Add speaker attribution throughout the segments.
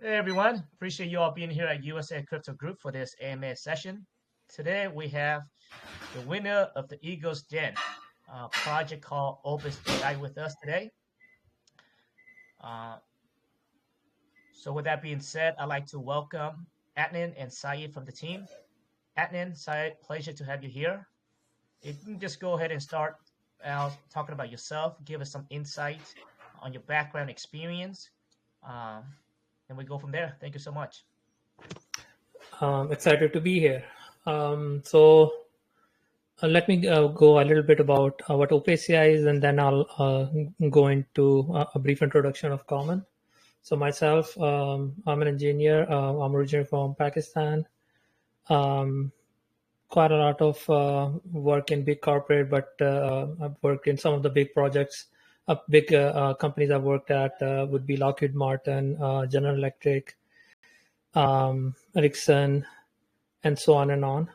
Speaker 1: Hey everyone, appreciate you all being here at USA Crypto Group for this AMA session. Today we have the winner of the Eagles Den project called OpusAI with us today. Uh, so with that being said, I'd like to welcome Adnan and Syed from the team. Adnan, Syed, pleasure to have you here. You can just go ahead and start out talking about yourself, give us some insight on your background experience, um, and we go from there. Thank you so much.
Speaker 2: Excited to be here. Let me go a little bit about what OpusAI is, and then I'll go into a brief introduction of Common. So myself, I'm an engineer. I'm originally from Pakistan. Um, Quite a lot of work in big corporate, but I've worked in some of the big projects. Big companies I've worked at would be Lockheed Martin, General Electric, Ericsson, and so on and on.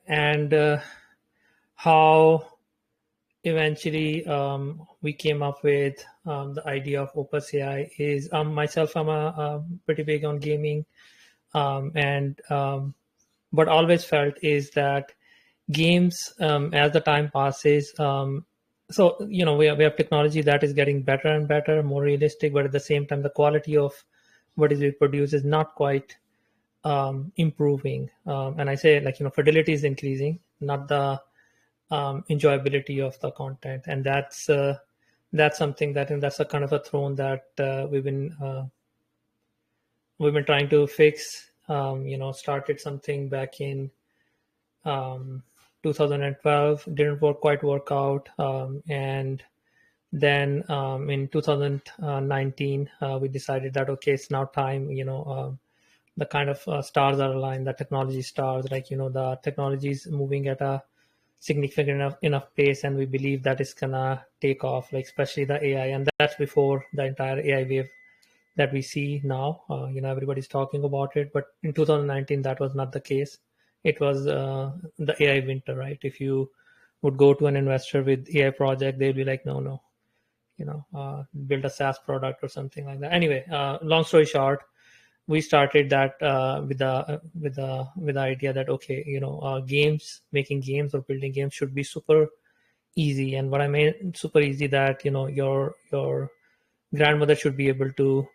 Speaker 2: And how eventually we came up with the idea of OpusAI is myself, I'm a pretty big on gaming, and what I always felt is that games, as the time passes, we have technology that is getting better and better, more realistic, but at the same time, the quality of what is produced is not quite improving. And I say, fidelity is increasing, not the enjoyability of the content. And that's something that's a kind of a throne that we've been trying to fix. Started something back in 2012, didn't quite work out, and then in 2019 we decided that okay, it's now time. The kind of stars are aligned, the technology stars, the technology is moving at a significant enough pace, and we believe that it's gonna take off, like especially the AI, and that's before the entire AI wave that we see now. Everybody's talking about it, but in 2019 that was not the case. It was the AI winter, right? If you would go to an investor with AI project, they'd be like, no, build a SaaS product or something like that. Anyway, long story short, we started that with the idea that okay, making games or building games should be super easy. And what I mean super easy, that your grandmother should be able to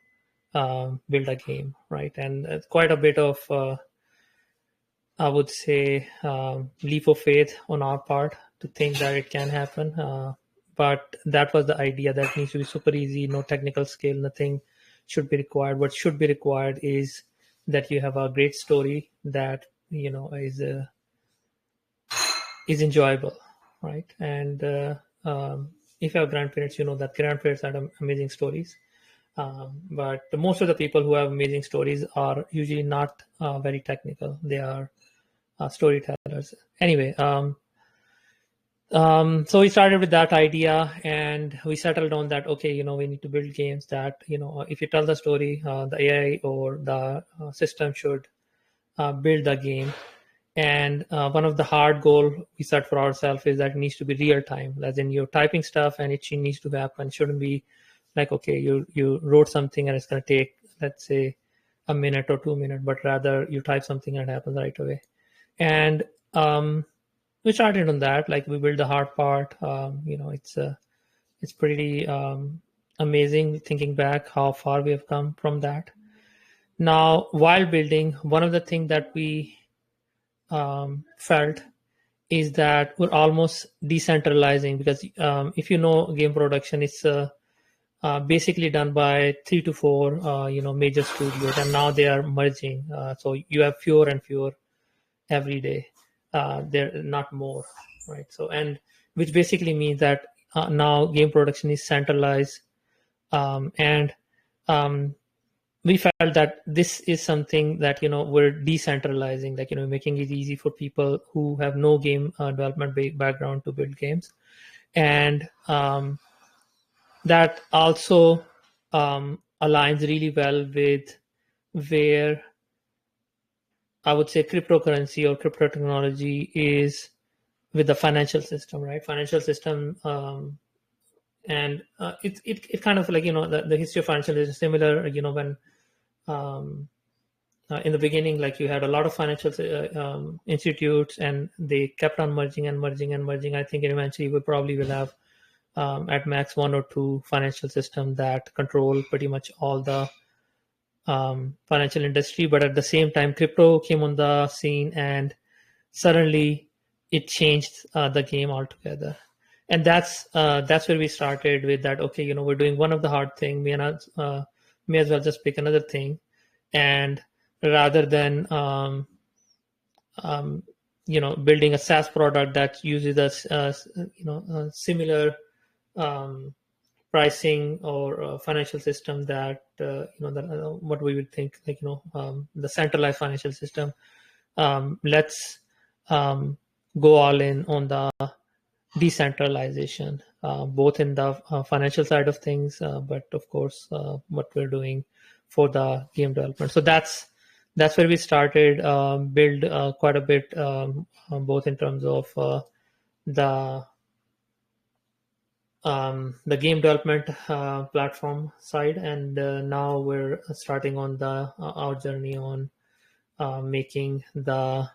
Speaker 2: build a game, right? And quite a bit of I would say leap of faith on our part to think that it can happen. But that was the idea, that needs to be super easy, no technical skill, nothing should be required. What should be required is that you have a great story that is enjoyable, right? And if you have grandparents, you know that grandparents had amazing stories. But most of the people who have amazing stories are usually not very technical. They are storytellers. Anyway, so we started with that idea, and we settled on that. Okay, we need to build games that if you tell the story, the AI or the system should build the game. And one of the hard goal we set for ourselves is that it needs to be real time, as in you're typing stuff and it needs to happen. It shouldn't be like, okay, you wrote something and it's going to take, let's say, a minute or 2 minutes, but rather you type something and it happens right away. And we started on that. Like, we built the hard part. It's pretty amazing thinking back how far we have come from that. Now, while building, one of the things that we felt is that we're almost decentralizing, because if game production, it's basically done by 3 to 4 major studios, and now they are merging. So you have fewer and fewer every day. They're not more, right? So, and which basically means that now game production is centralized, and we felt that this is something that we're decentralizing, like making it easy for people who have no game development background to build games. And that also aligns really well with where I would say cryptocurrency or crypto technology is with the financial system, right? Financial system, and it kind of like the history of financial is similar. When in the beginning, like you had a lot of financial institutes, and they kept on merging and merging and merging. I think eventually we probably will have at max one or two financial systems that control pretty much all the financial industry. But at the same time, crypto came on the scene, and suddenly it changed the game altogether. And that's where we started with that. Okay, we're doing one of the hard thing. May as well just pick another thing, and rather than building a SaaS product that uses a similar pricing or financial system that what we would think, like the centralized financial system. Let's go all in on the decentralization, both in the financial side of things, but of course what we're doing for the game development. So that's where we started, build quite a bit, both in terms of the game development platform side, and now we're starting on our journey on making the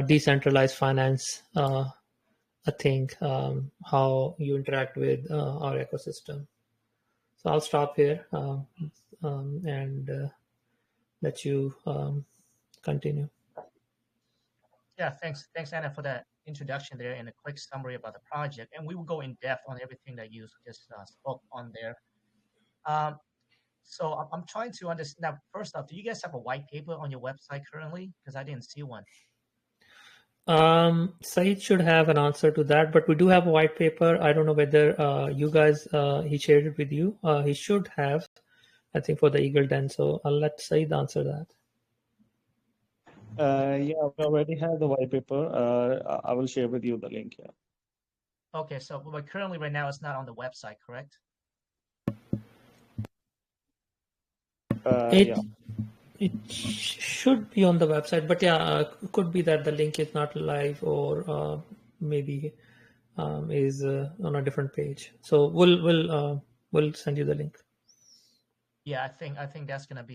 Speaker 2: decentralized finance a thing, how you interact with our ecosystem. So I'll stop here and let you continue.
Speaker 1: Yeah, thanks, Anna, for that introduction there and a quick summary about the project. And we will go in depth on everything that you just spoke on there. So I'm trying to understand. Now, first off, do you guys have a white paper on your website currently? Because I didn't see one.
Speaker 2: Saeed should have an answer to that, but we do have a white paper. I don't know whether you guys, he shared it with you. He should have, I think, for the Eagle Den. So I'll let Saeed answer that.
Speaker 3: Yeah, we already have the white paper. I will share with you the link here.
Speaker 1: Okay, so but currently right now it's not on the website, correct?
Speaker 2: Yeah. It should be on the website, but yeah, it could be that the link is not live, or maybe is on a different page. So we'll send you the link.
Speaker 1: Yeah, I think that's gonna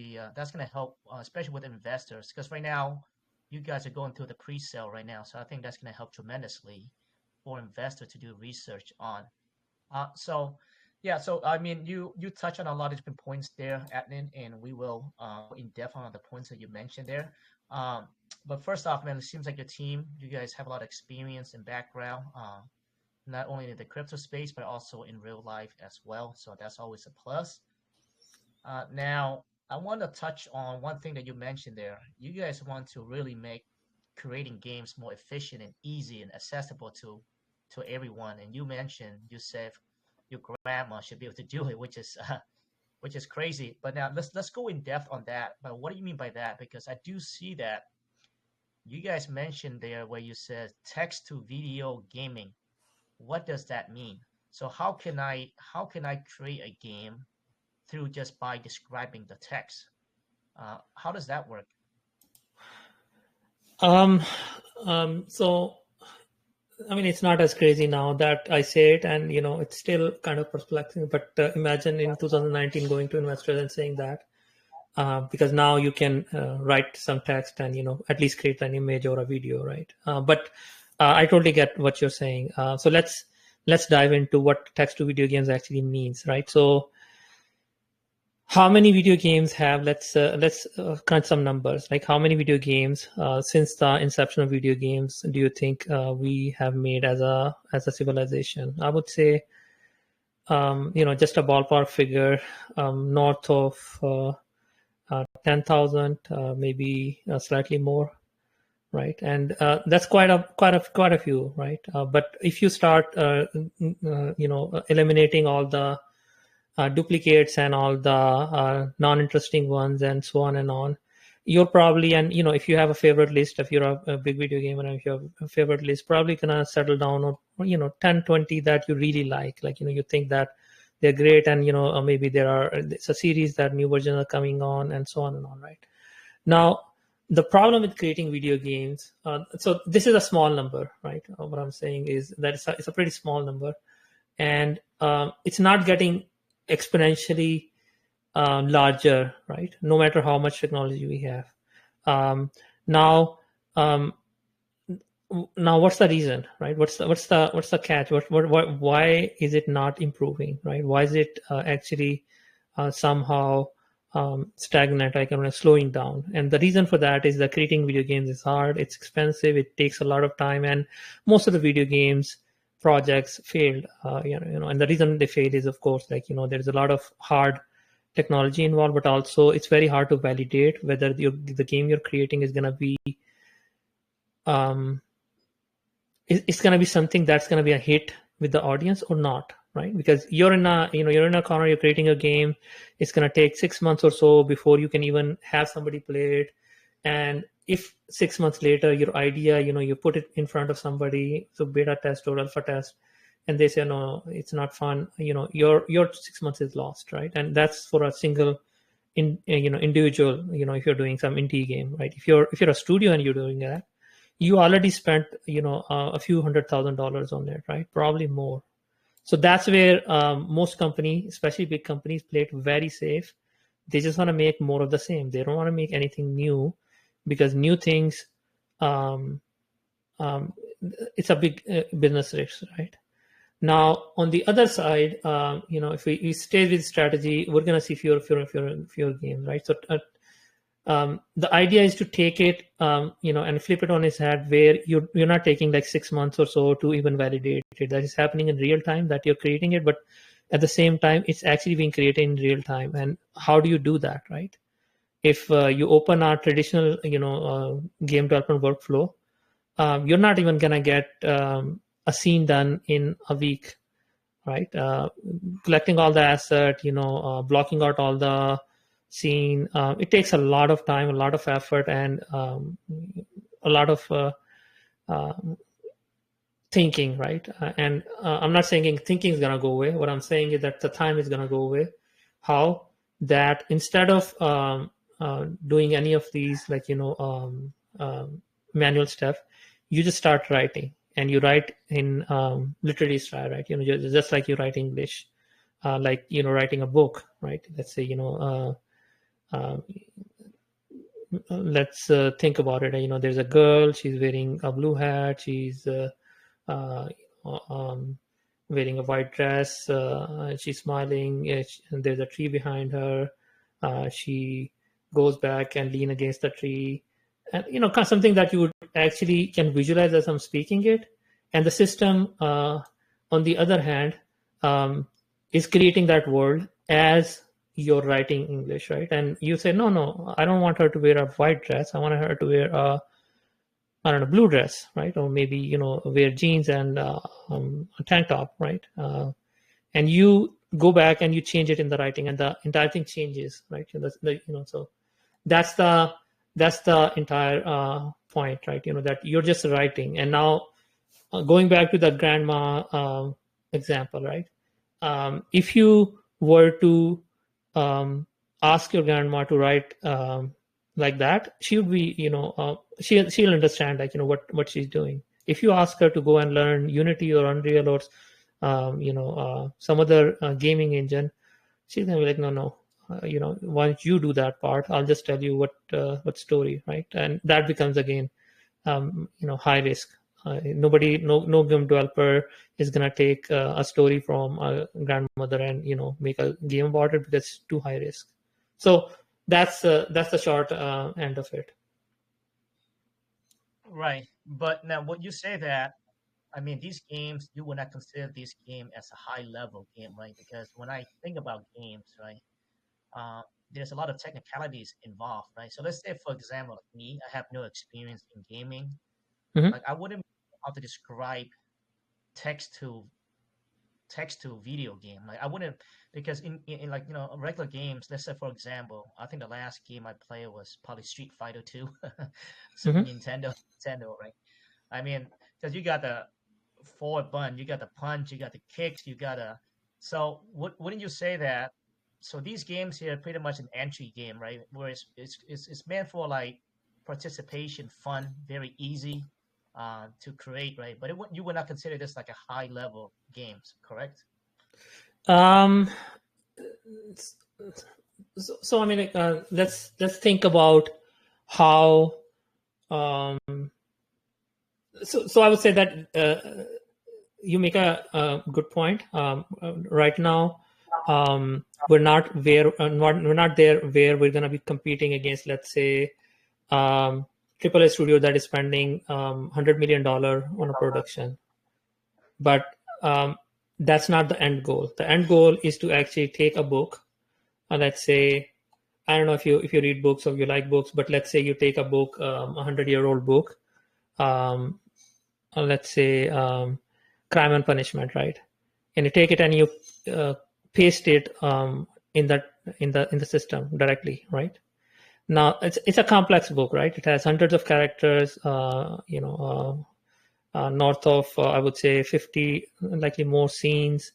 Speaker 1: help, especially with investors, because right now you guys are going through the pre-sale right now, so I think that's gonna help tremendously for investors to do research on. So yeah, so I mean, you touch on a lot of different points there, Adnan, and we will in depth on the points that you mentioned there. But first off, man, it seems like your team, you guys have a lot of experience and background, not only in the crypto space but also in real life as well. So that's always a plus. Now, I want to touch on one thing that you mentioned there. You guys want to really make creating games more efficient and easy and accessible to everyone. And you mentioned, you said your grandma should be able to do it, which is crazy. But now let's go in depth on that. But what do you mean by that? Because I do see that you guys mentioned there where you said text to video gaming. What does that mean? So how can I create a game through just by describing the text? How does that work?
Speaker 2: So I mean, it's not as crazy now that I say it, and it's still kind of perplexing. But imagine in 2019 going to investors and saying that, because now you can write some text and at least create an image or a video, right? But I totally get what you're saying. So let's dive into what text to video games actually means, right? So how many video games have, let's crunch some numbers, like how many video games since the inception of video games do you think we have made as a civilization? I would say just a ballpark figure, north of 10,000, maybe slightly more, right? And that's quite a few, right? But if you start eliminating all the duplicates and all the non-interesting ones and so on, you're probably, and if you have a favorite list, if you're a big video gamer and if you have a favorite list, probably gonna settle down on 10, 20 that you really like you think that they're great, and maybe it's a series that new versions are coming on, and so on, right? Now the problem with creating video games, so this is a small number, right? What I'm saying is that it's a pretty small number, and it's not getting exponentially larger, right? No matter how much technology we have. Now, um, now what's the reason, right? What's the catch? What why is it not improving, right? Why is it actually somehow stagnant, like slowing down? And the reason for that is that creating video games is hard, it's expensive, it takes a lot of time, and most of the video games projects failed. And the reason they failed is, of course, like there's a lot of hard technology involved, but also it's very hard to validate whether the game you're creating is going to be it's going to be something that's going to be a hit with the audience or not, right? Because you're in a corner, you're creating a game. It's going to take 6 months or so before you can even have somebody play it. And if 6 months later your idea, you put it in front of somebody, so beta test or alpha test, and they say no, it's not fun, your 6 months is lost, right? And that's for a single individual, if you're doing some indie game, right? If you're a studio and you're doing that, you already spent a few $100,000 on it, right? Probably more. So that's where most companies, especially big companies, play it very safe. They just want to make more of the same. They don't want to make anything new, because new things, it's a big business risk, right? Now, on the other side, if we stay with strategy, we're going to see fewer games, right? So the idea is to take it, and flip it on its head, where you're not taking like 6 months or so to even validate it. That is happening in real time, that you're creating it, but at the same time, it's actually being created in real time. And how do you do that, right? If you open a traditional, game development workflow, you're not even gonna get a scene done in a week, right? Collecting all the asset, blocking out all the scene. It takes a lot of time, a lot of effort, and a lot of thinking, right? And I'm not saying thinking is gonna go away. What I'm saying is that the time is gonna go away. How? That instead of doing any of these, like manual stuff, you just start writing, and you write in literary style, right? Just like you write English, like writing a book, right? Let's say let's think about it. There's a girl, she's wearing a blue hat, she's wearing a white dress, she's smiling, and there's a tree behind her. She goes back and lean against the tree, and kind of something that you would actually can visualize as I'm speaking it. And the system, on the other hand, is creating that world as you're writing English, right? And you say, no, I don't want her to wear a white dress. I want her to wear a blue dress, right? Or maybe wear jeans and a tank top, right? And you go back and you change it in the writing, and the entire thing changes, right? So that's the entire point, right? That you're just writing. And now going back to the grandma example, right? If you were to ask your grandma to write like that, she would be, she'll understand, like what she's doing. If you ask her to go and learn Unity or Unreal or some other gaming engine, she's gonna be like, no, why don't you do that part? I'll just tell you what story, right? And that becomes again, high risk. No game developer is gonna take a story from a grandmother and make a game about it, because it's too high risk. So that's the short end of it.
Speaker 1: Right. But now, would you say that, I mean, these games, you would not consider this game as a high level game, right? Because when I think about games, right, there's a lot of technicalities involved, right? So let's say, for example, like me, I have no experience in gaming.
Speaker 2: Mm-hmm.
Speaker 1: Like, I wouldn't know how to describe text to video game. Like, I wouldn't, because in like regular games, let's say, for example, I think the last game I played was probably Street Fighter 2, Super
Speaker 2: Mm-hmm.
Speaker 1: Nintendo, right? I mean, because you got the forward button, you got the punch, you got the kicks, you got a. So wouldn't you say that? So these games here are pretty much an entry game, right? Where it's meant for like participation, fun, very easy to create, right? But you would not consider this like a high level games, correct?
Speaker 2: Um, So I mean, like, let's think about how. So I would say that you make a good point. Right now, we're not there where we're going to be competing against, let's say, AAA studio that is spending $100 million on a production. But that's not the end goal. The end goal is to actually take a book, let's say, I don't know if you read books or you like books, but let's say you take a book, 100-year-old book, let's say Crime and Punishment, right? And you take it and you paste it in the system directly, right? Now it's a complex book, right? It has hundreds of characters, north of I would say 50, likely more scenes,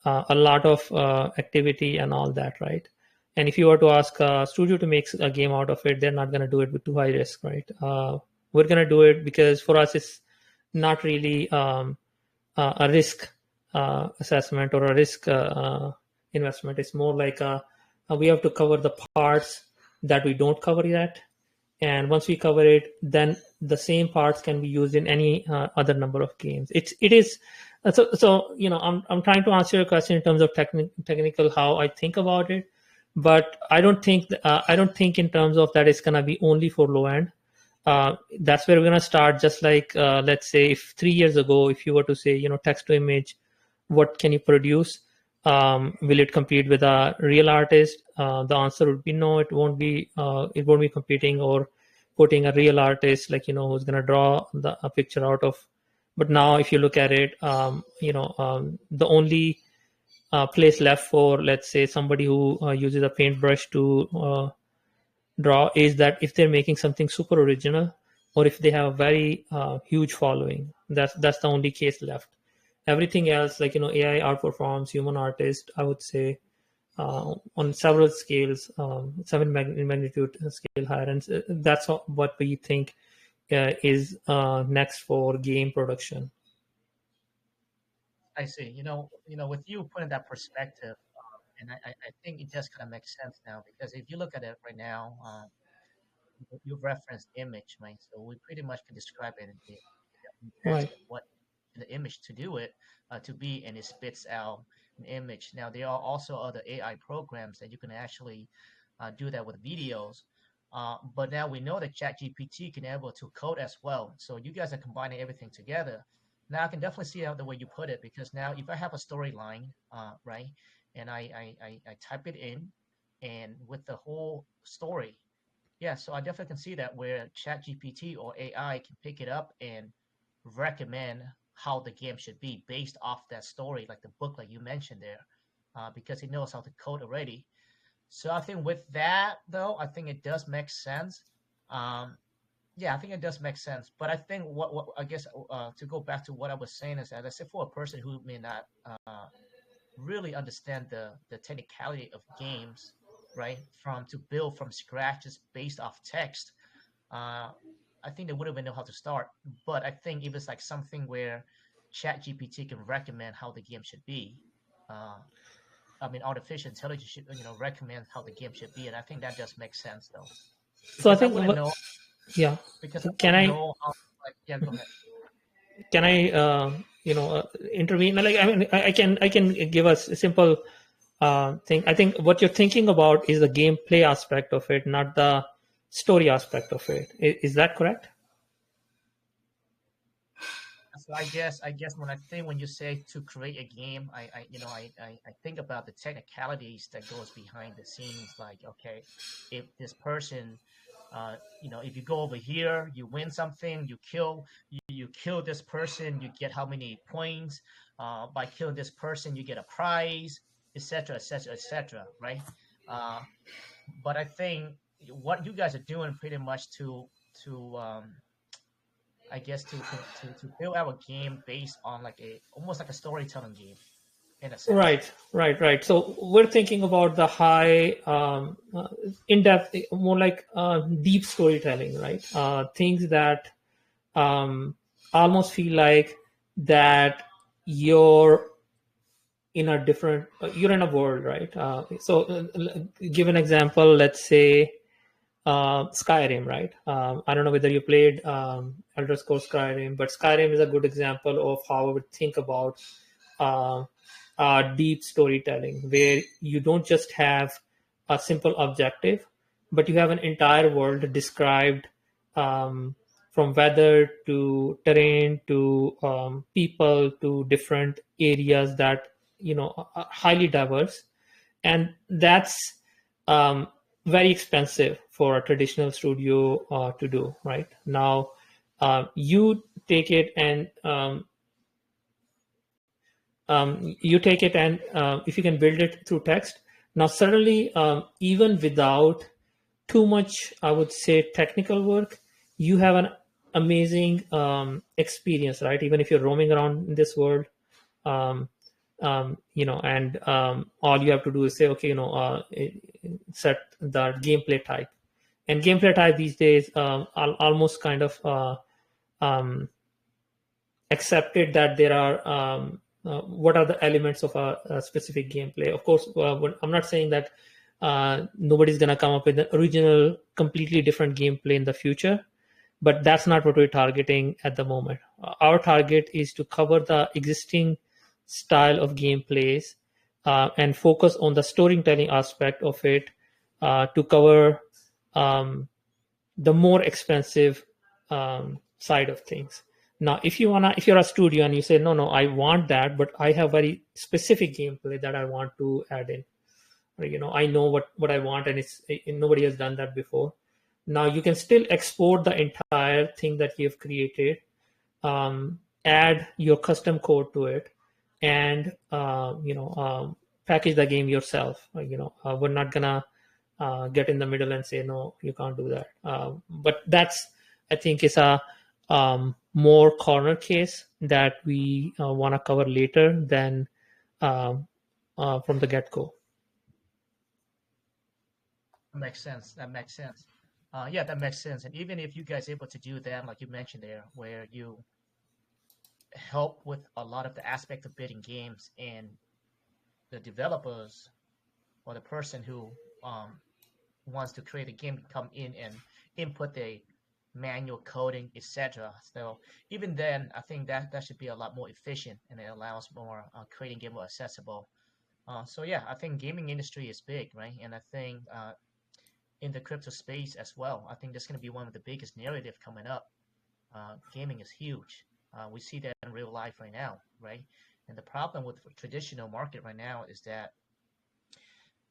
Speaker 2: a lot of activity and all that, right? And if you were to ask a studio to make a game out of it, they're not going to do it with too high risk, right? We're going to do it because for us it's not really a risk assessment or a risk investment. It's more like we have to cover the parts that we don't cover yet, and once we cover it, then the same parts can be used in any other number of games. It is so I'm trying to answer your question in terms of technical how I think about it, but I don't think in terms of that it's gonna be only for low end. That's where we're gonna start. Just like let's say if 3 years ago, if you were to say text to image, what can you produce? Will it compete with a real artist? The answer would be no. It won't be. It won't be competing or putting a real artist like who's gonna draw a picture out of. But now, if you look at it, the only place left for, let's say, somebody who uses a paintbrush to draw is that if they're making something super original or if they have a very huge following. That's the only case left. Everything else, like AI outperforms human artists, I would say, on several scales, 7 magnitude scale higher, and that's what we think is next for game production.
Speaker 1: I see. With you putting that perspective, and I think it just kind of makes sense now because if you look at it right now, you've referenced image, right? So we pretty much can describe it in text
Speaker 2: Right.
Speaker 1: what the image to do it to be, and it spits out an image. Now there are also other AI programs that you can actually do that with videos. But now we know that ChatGPT can able to code as well. So you guys are combining everything together. Now I can definitely see how the way you put it because now if I have a storyline, right, and I type it in, and with the whole story, yeah, so I definitely can see that where ChatGPT or AI can pick it up and recommend how the game should be based off that story, like the book, like you mentioned there, because it knows how to code already. So I think with that, though, I think it does make sense. Um, yeah, I think it does make sense. But I think what I guess to go back to what I was saying is that I said for a person who may not really understand the technicality of games, right? From to build from scratch just based off text, uh, I think they wouldn't even know how to start. But I think if it's like something where Chat GPT can recommend how the game should be, uh, I mean, artificial intelligence should recommend how the game should be, and I think that does make sense though,
Speaker 2: So I
Speaker 1: because I
Speaker 2: think
Speaker 1: wouldn't know
Speaker 2: yeah.
Speaker 1: because I
Speaker 2: Can
Speaker 1: wouldn't
Speaker 2: I
Speaker 1: know how. Like, yeah, go ahead.
Speaker 2: can I intervene? Like I can give us a simple thing. I think what you're thinking about is the gameplay aspect of it, not the story aspect of it. Is that correct?
Speaker 1: So I guess when you say to create a game, I think about the technicalities that goes behind the scenes. Like, okay, if this person, if you go over here, you win something, you kill this person, you get how many points. By killing this person, you get a prize, etc., etc., etc. Right? Uh, but I think what you guys are doing pretty much to I guess to build our game based on like a almost like a storytelling game in a sense.
Speaker 2: Right. So we're thinking about the high, in-depth, more like deep storytelling, right? Things that almost feel like that you're in a different, you're in a world, right? Give an example. Let's say Skyrim, right? I don't know whether you played Elder Scrolls Skyrim, but Skyrim is a good example of how I would think about uh, deep storytelling, where you don't just have a simple objective, but you have an entire world described, from weather to terrain to people to different areas that are highly diverse, and that's um, very expensive for a traditional studio to do. Right now, you take it and if you can build it through text, now suddenly, even without too much, I would say, technical work, you have an amazing experience, right? Even if you're roaming around in this world, um, and all you have to do is say, okay, set the gameplay type. And gameplay type these days almost kind of um, accepted that there are what are the elements of a specific gameplay. Of course, I'm not saying that nobody's going to come up with an original, completely different gameplay in the future, but that's not what we're targeting at the moment. Our target is to cover the existing style of gameplays and focus on the storytelling aspect of it to cover the more expensive side of things. Now, if you're a studio and you say, no, I want that, but I have very specific gameplay that I want to add in. I know what I want, and nobody has done that before. Now you can still export the entire thing that you've created, add your custom code to it, and package the game yourself. We're not gonna get in the middle and say, no, you can't do that. But that's, I think, is a more corner case that we want to cover later than from the get-go.
Speaker 1: That makes sense. That makes sense. Yeah, that makes sense. And even if you guys able to do that, like you mentioned there, where you help with a lot of the aspect of building games, and the developers or the person who wants to create a game come in and input the manual coding, etc. So even then, I think that should be a lot more efficient, and it allows more creating game more accessible. So yeah, I think gaming industry is big, right? And I think in the crypto space as well, I think that's going to be one of the biggest narrative coming up. Gaming is huge. We see that in real life right now, right? And the problem with the traditional market right now is that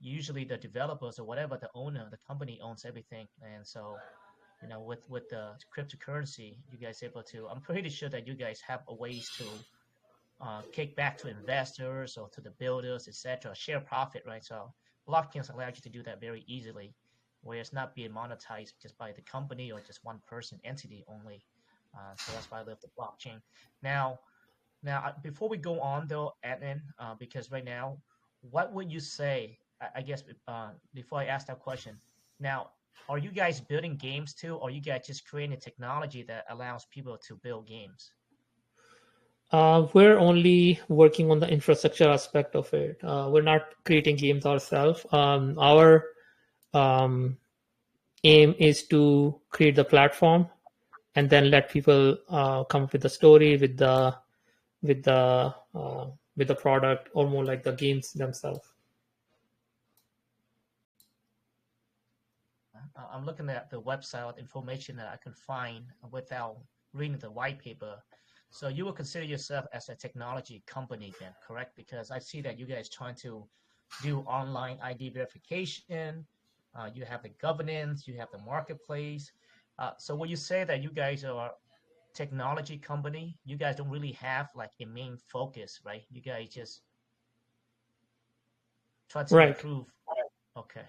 Speaker 1: usually the developers or whatever, the owner, the company owns everything. And so, with the cryptocurrency, you guys able to, I'm pretty sure that you guys have a ways to kick back to investors or to the builders, etc., share profit, right? So blockchains allow you to do that very easily, where it's not being monetized just by the company or just one person entity only. So that's why I love the blockchain. Now, before we go on though, Adnan, because right now, what would you say? I guess before I ask that question, now, are you guys building games too, or are you guys just creating technology that allows people to build games?
Speaker 2: We're only working on the infrastructure aspect of it. We're not creating games ourselves. Our aim is to create the platform and then let people come up with the story, with the product, or more like the games themselves.
Speaker 1: I'm looking at the website information that I can find without reading the white paper. So you would consider yourself as a technology company then, correct? Because I see that you guys trying to do online ID verification. You have the governance, you have the marketplace. So when you say that you guys are a technology company, you guys don't really have like a main focus, right? You guys just try to improve. Okay.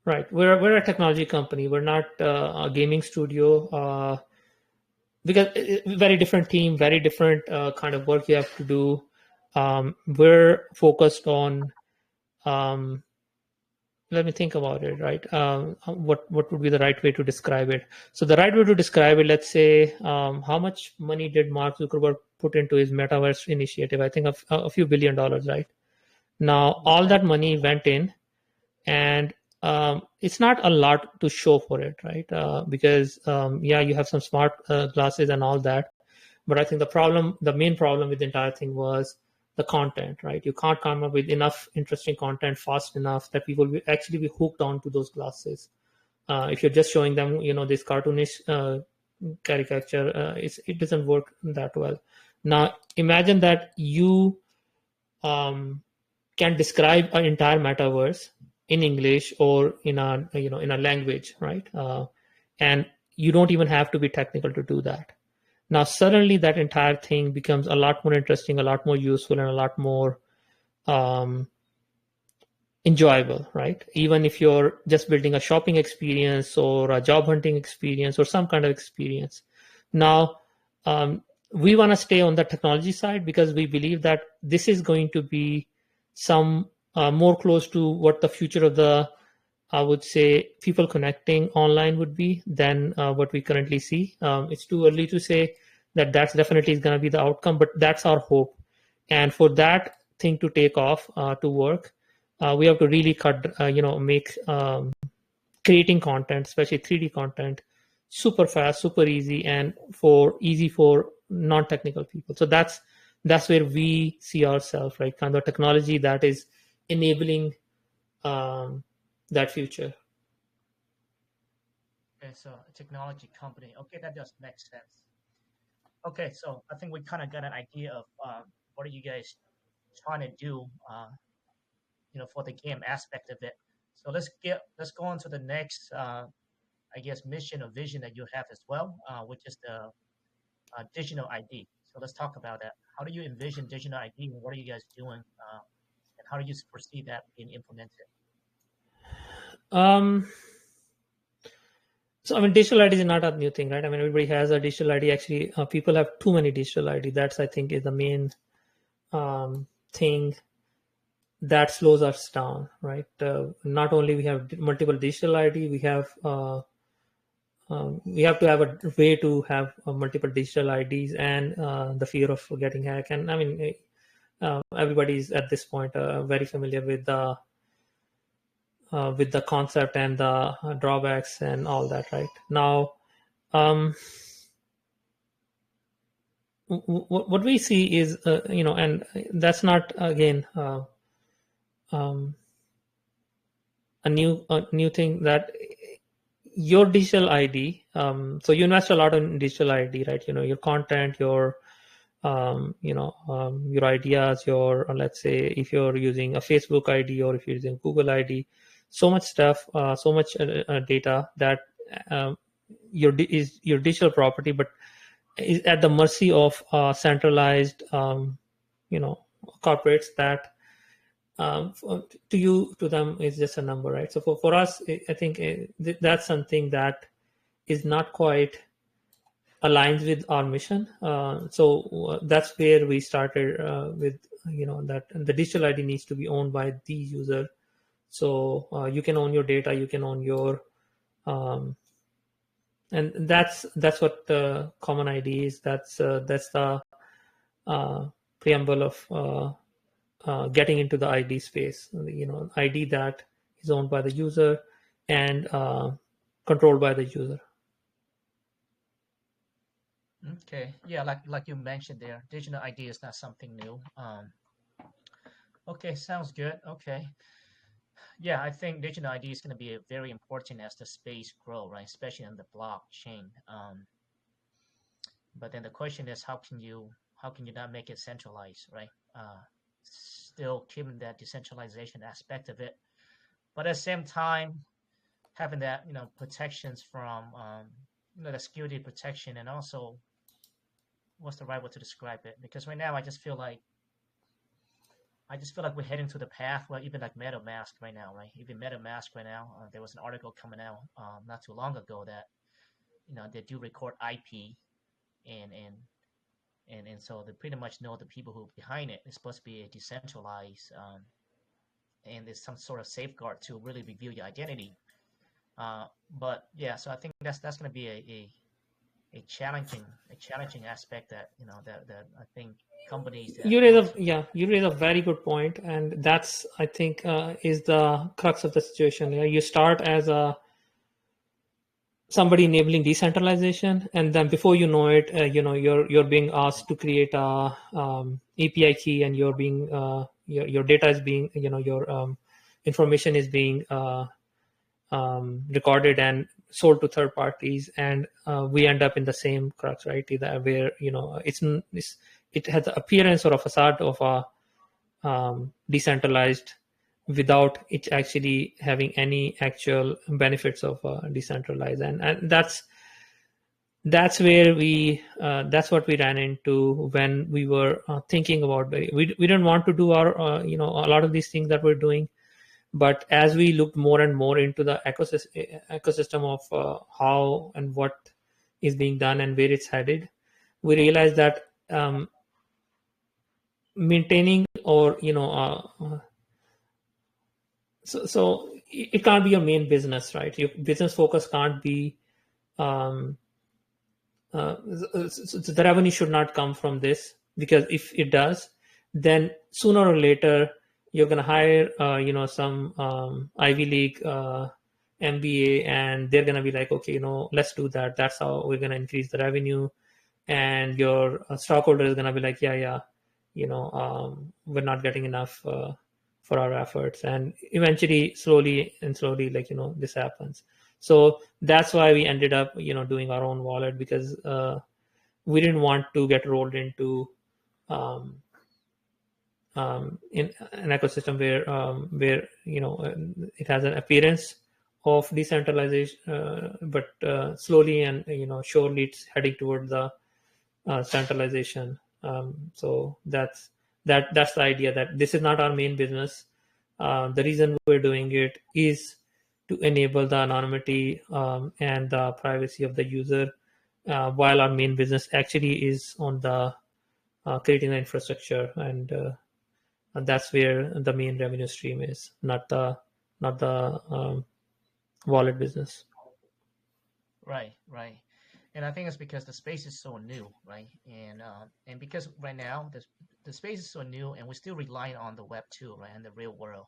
Speaker 2: Right. We're a technology company. We're not a gaming studio. Because very different team, very different kind of work you have to do. We're focused on, let me think about it, right? What would be the right way to describe it? So the right way to describe it, let's say, how much money did Mark Zuckerberg put into his metaverse initiative. I think a few $1 billion, right? Now all that money went in, and it's not a lot to show for it, right? Because yeah, you have some smart glasses and all that, but I think the main problem with the entire thing was the content, right? You can't come up with enough interesting content fast enough that people will actually be hooked onto those glasses. If you're just showing them, this cartoonish caricature, it doesn't work that well. Now imagine that you can describe an entire metaverse in English or in a language, right? And you don't even have to be technical to do that. Now suddenly that entire thing becomes a lot more interesting, a lot more useful, and a lot more enjoyable, right? Even if you're just building a shopping experience or a job hunting experience or some kind of experience. Now, we want to stay on the technology side because we believe that this is going to be some more close to what the future of the, I would say, people connecting online would be than what we currently see. It's too early to say that that's definitely is going to be the outcome, but that's our hope. And for that thing to take off, to work, we have to really make creating content, especially 3D content, super fast, super easy, and easy for non-technical people. So that's where we see ourselves, right? Kind of technology that is enabling that future.
Speaker 1: Okay, so a technology company. Okay, that does make sense. Okay, so I think we kind of got an idea of what are you guys trying to do, for the game aspect of it. So let's go on to the next, I guess, mission or vision that you have as well, which is the digital ID. So let's talk about that. How do you envision digital ID, and what are you guys doing, and how do you foresee that being implemented?
Speaker 2: So I mean, digital ID is not a new thing, right? I mean, everybody has a digital ID. Actually, people have too many digital ID. That's, I think, is the main thing that slows us down, right? Not only we have multiple digital ID, we have to have a way to have multiple digital IDs, and the fear of getting hacked. And I mean, everybody's at this point very familiar with the concept and the drawbacks and all that, right? Now, what we see is, and that's not again a new thing, that your digital ID. So you invest a lot in digital ID, right? Your content, your your ideas, your let's say if you're using a Facebook ID or if you're using Google ID, so much stuff, so much data that your digital property, but is at the mercy of centralized, corporates that to them is just a number, right? So for us, I think that's something that is not quite aligns with our mission. So that's where we started with, that the digital ID needs to be owned by the user. So you can own your data, you can own your, and that's what the common ID is. That's the preamble of getting into the ID space. ID that is owned by the user and controlled by the user.
Speaker 1: Okay, yeah, like you mentioned there, digital ID is not something new. Okay, sounds good. Okay, yeah, I think digital ID is going to be very important as the space grow, right? Especially on the blockchain. But then the question is, how can you not make it centralized, right? Still keeping that decentralization aspect of it, but at the same time having that protections from the security protection, and also what's the right way to describe it? Because right now I just feel like we're heading to the path where even like MetaMask right now, right? Even MetaMask right now, there was an article coming out not too long ago that they do record IP, and so they pretty much know the people who are behind it. It's supposed to be a decentralized, and there's some sort of safeguard to really reveal your identity. But yeah, so I think that's going to be challenging aspect that that I think companies that
Speaker 2: You raise
Speaker 1: want
Speaker 2: a
Speaker 1: to.
Speaker 2: you raise a very good point, and that's, I think, is the crux of the situation. Yeah, you start as a somebody enabling decentralization, and then before you know it, you're being asked to create a API key, and you're being your data is being, your information is being recorded and sold to third parties, and we end up in the same crux, right? Either where it has the appearance or a facade of a decentralized without it actually having any actual benefits of decentralized, and that's where that's what we ran into when we were thinking about we didn't want to do our a lot of these things that we're doing, but as we looked more and more into the ecosystem of how and what is being done and where it's headed, we realized that maintaining or so it can't be your main business, right? Your business focus can't be the revenue should not come from this, because if it does, then sooner or later you're going to hire some Ivy League MBA, and they're going to be like, okay, let's do that. That's how we're going to increase the revenue. And your stockholder is going to be like, yeah, we're not getting enough for our efforts. And eventually, slowly, this happens. So that's why we ended up, doing our own wallet, because we didn't want to get rolled into in an ecosystem where it has an appearance of decentralization, but slowly and surely it's heading towards the centralization. So that's the idea, that this is not our main business. The reason we're doing it is to enable the anonymity and the privacy of the user, while our main business actually is on the creating the infrastructure, and that's where the main revenue stream is, not the wallet business.
Speaker 1: Right. And I think it's because the space is so new, right? And because right now the space is so new, and we're still relying on the Web 2, right, and the real world.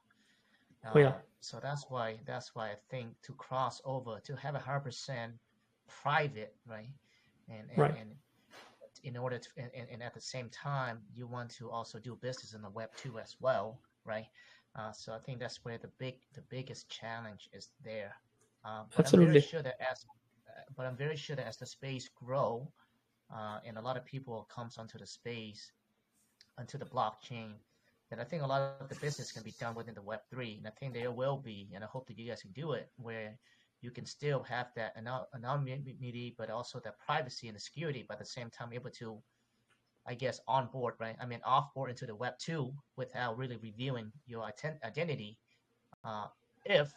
Speaker 2: Oh yeah,
Speaker 1: So that's why I think to cross over to have 100% private, right,
Speaker 2: right.
Speaker 1: and in order to and at the same time you want to also do business in the Web 2 as well, right? So I think that's where the biggest challenge is there. But I'm very
Speaker 2: Absolutely.
Speaker 1: sure that as the space grow, and a lot of people comes onto the space, onto the blockchain, then I think a lot of the business can be done within the Web 3. And I think there will be, and I hope that you guys can do it, where you can still have that anonymity, but also the privacy and the security, but at the same time able to, I guess, onboard, right? I mean, offboard into the Web 2 without really revealing your identity, if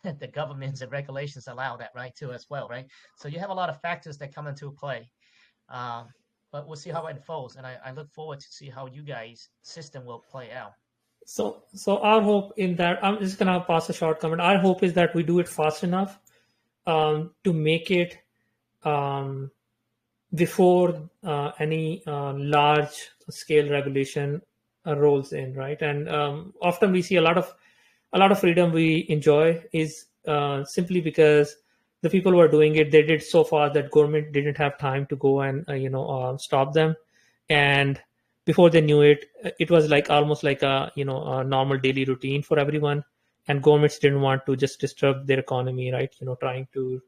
Speaker 1: the governments and regulations allow that, right, too, as well, right? So you have a lot of factors that come into play. But we'll see how it unfolds, and I look forward to see how you guys' system will play out.
Speaker 2: So our hope in that, I'm just gonna pass a short comment. Our hope is that we do it fast enough to make it before any large scale regulation rolls in, right? And often we see a lot of freedom we enjoy is simply because the people who are doing it, they did so far that government didn't have time to go and stop them, and before they knew it, it was like almost like a normal daily routine for everyone, and governments didn't want to just disturb their economy, right? Trying to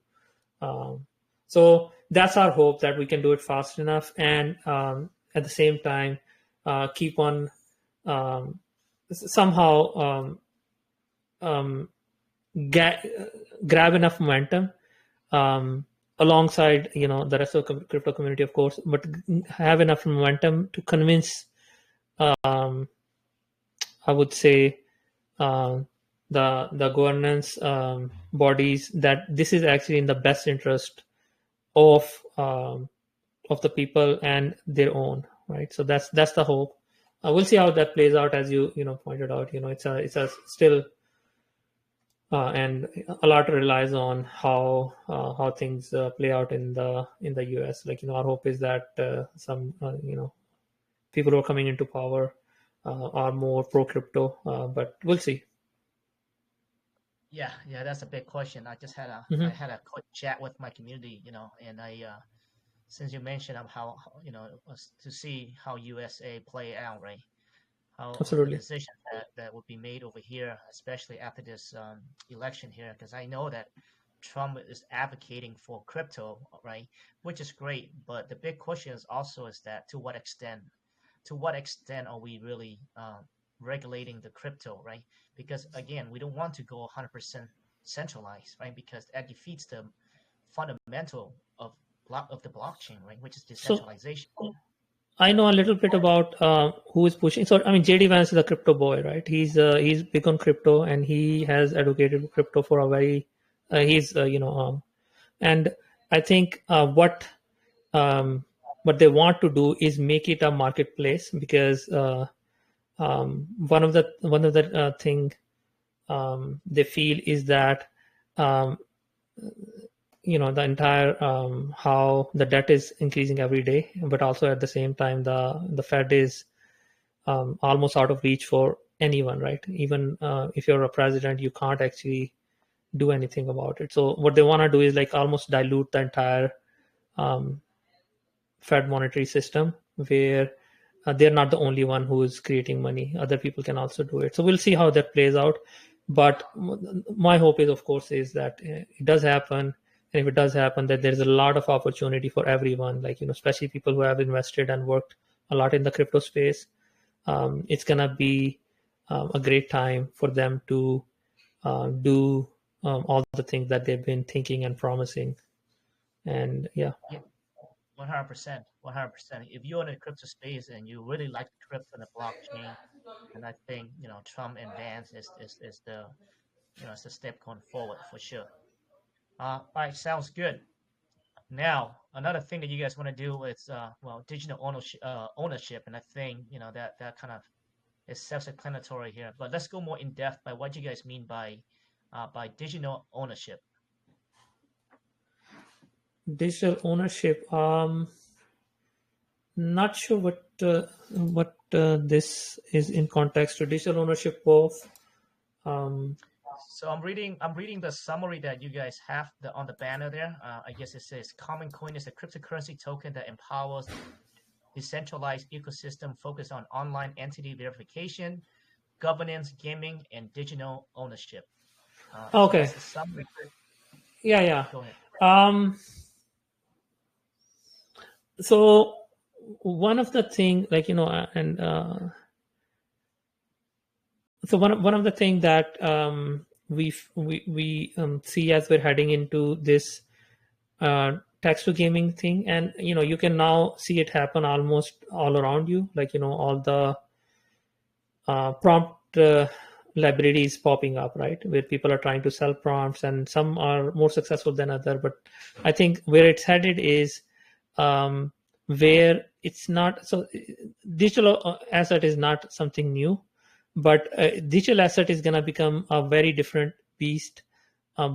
Speaker 2: so that's our hope, that we can do it fast enough, and at the same time keep on somehow grab enough momentum alongside the rest of the crypto community, of course, but have enough momentum to convince I would say the governance bodies that this is actually in the best interest of the people and their own, right? So that's the hope. We'll see how that plays out. As you pointed out, it's a still and a lot relies on how things play out in the US. Like, our hope is that some people who are coming into power are more pro crypto, but we'll see.
Speaker 1: Yeah, that's a big question. I
Speaker 2: Hmm.
Speaker 1: had a quick chat with my community, and since you mentioned of how to see how USA play out, right? How the
Speaker 2: Absolutely.
Speaker 1: decision that would be made over here, especially after this election here, because I know that Trump is advocating for crypto, right? Which is great, but the big question is also is that to what extent are we really regulating the crypto, right? Because again, we don't want to go 100% centralized, right? Because that defeats the fundamental of the blockchain, right? Which is
Speaker 2: So
Speaker 1: decentralization.
Speaker 2: I know a little bit about who is pushing. So I mean, JD Vance is a crypto boy, right? He's big on crypto, and he has advocated crypto for a very. He's and I think what they want to do is make it a marketplace, because one of the thing they feel is that um, the entire how the debt is increasing every day, but also at the same time the Fed is almost out of reach for anyone, right? Even if you're a president, you can't actually do anything about it. So what they want to do is like almost dilute the entire um, Fed monetary system, where they're not the only one who is creating money. Other people can also do it. So we'll see how that plays out. But my hope is, of course, is that it does happen. And if it does happen, that there's a lot of opportunity for everyone, like, especially people who have invested and worked a lot in the crypto space. It's going to be a great time for them to do all the things that they've been thinking and promising. And yeah.
Speaker 1: Yeah, 100%, 100%. If you're in the crypto space and you really like crypto and the blockchain, and I think Trump and Vance is the it's the step going forward for sure. All right, sounds good. Now, another thing that you guys want to do is digital ownership, and I think that kind of is self-explanatory here. But let's go more in depth by what you guys mean by digital ownership.
Speaker 2: Digital ownership. Not sure what this is in context to digital ownership of. Um,
Speaker 1: So I'm reading the summary that you guys have on the banner there. I guess it says Common Coin is a cryptocurrency token that empowers decentralized ecosystem focused on online entity verification, governance, gaming, and digital ownership. So
Speaker 2: okay.
Speaker 1: that's the summary.
Speaker 2: Yeah, yeah.
Speaker 1: Go ahead.
Speaker 2: Um, so one of the thing, like, and so one of the thing that we see as we're heading into this text to gaming thing, and you can now see it happen almost all around you, like, all the prompt libraries popping up, right, where people are trying to sell prompts, and some are more successful than other. But I think where it's headed is where it's not so digital asset is not something new, but digital asset is going to become a very different beast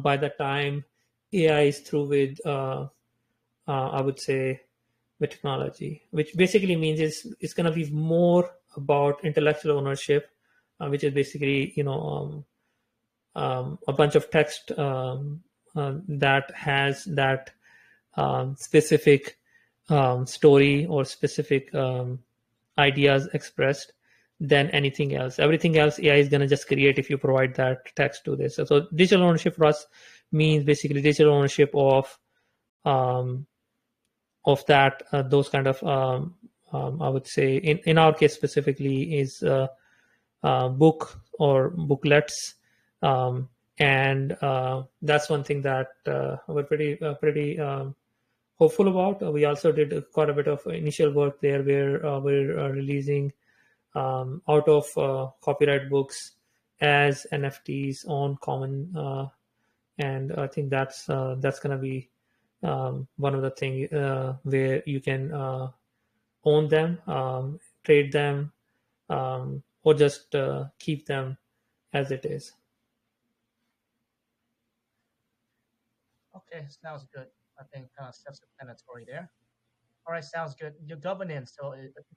Speaker 2: by the time AI is through with I would say with technology, which basically means it's going to be more about intellectual ownership, which is basically a bunch of text that has that specific story or specific ideas expressed than anything else. Everything else AI is going to just create if you provide that text to this. So digital ownership for us means basically digital ownership um, of that those kind of I would say in our case specifically is book or booklets, and that's one thing that we're pretty hopeful about. We also did quite a bit of initial work there where we're releasing out of copyright books as NFTs on common, and I think that's gonna be one of the things where you can own them, trade them, or just keep them as it is.
Speaker 1: Okay, sounds good. I think kind of self-explanatory there. All right, sounds good. Your governance. So,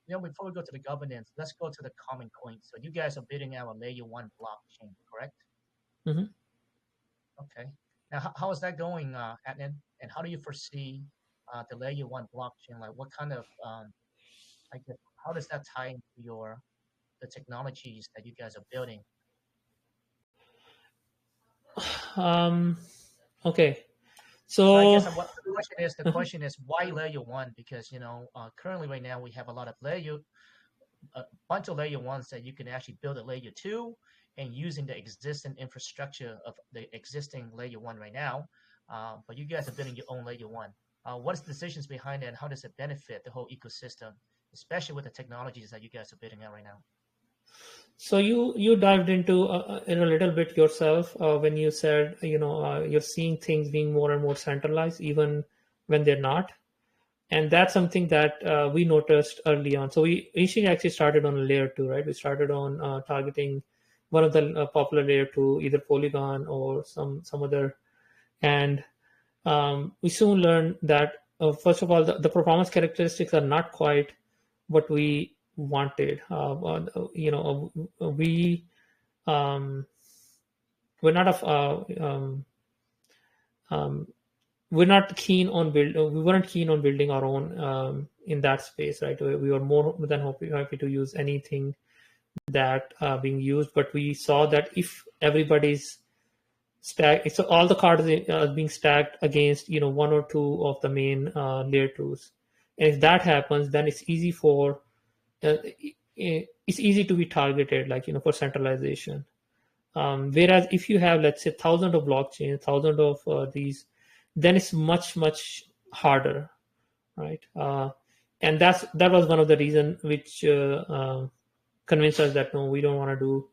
Speaker 1: before we go to the governance, let's go to the common coin. So, you guys are building out a layer one blockchain, correct?
Speaker 2: Hmm.
Speaker 1: Okay. Now, how is that going, Adnan? And how do you foresee the layer one blockchain? Like, what kind of, I guess, how does that tie into the technologies that you guys are building?
Speaker 2: Okay.
Speaker 1: So I
Speaker 2: So
Speaker 1: guess what the question is why layer one? Because currently right now we have a lot of a bunch of layer ones that you can actually build a layer two and using the existing infrastructure of the existing layer one right now. But you guys are building your own layer one. What is the decisions behind it and how does it benefit the whole ecosystem, especially with the technologies that you guys are building out right now?
Speaker 2: So you dived into in a little bit yourself when you said you're seeing things being more and more centralized even when they're not, and that's something that we noticed early on. So we initially actually started on layer two, right? We started on targeting one of the popular layer two, either Polygon or some other, and we soon learned that first of all the performance characteristics are not quite what we wanted. We we're not of um, we're not keen on we weren't keen on building our own in that space, right? We were more than happy to use anything that being used, but we saw that if everybody's stacked, so all the cards are being stacked against one or two of the main layer twos, and if that happens, then it's easy for it's easy to be targeted, like for centralization. Whereas if you have, let's say, thousands of blockchains, thousands of these, then it's much harder, right? And that was one of the reasons which convinced us that no, we don't want to do,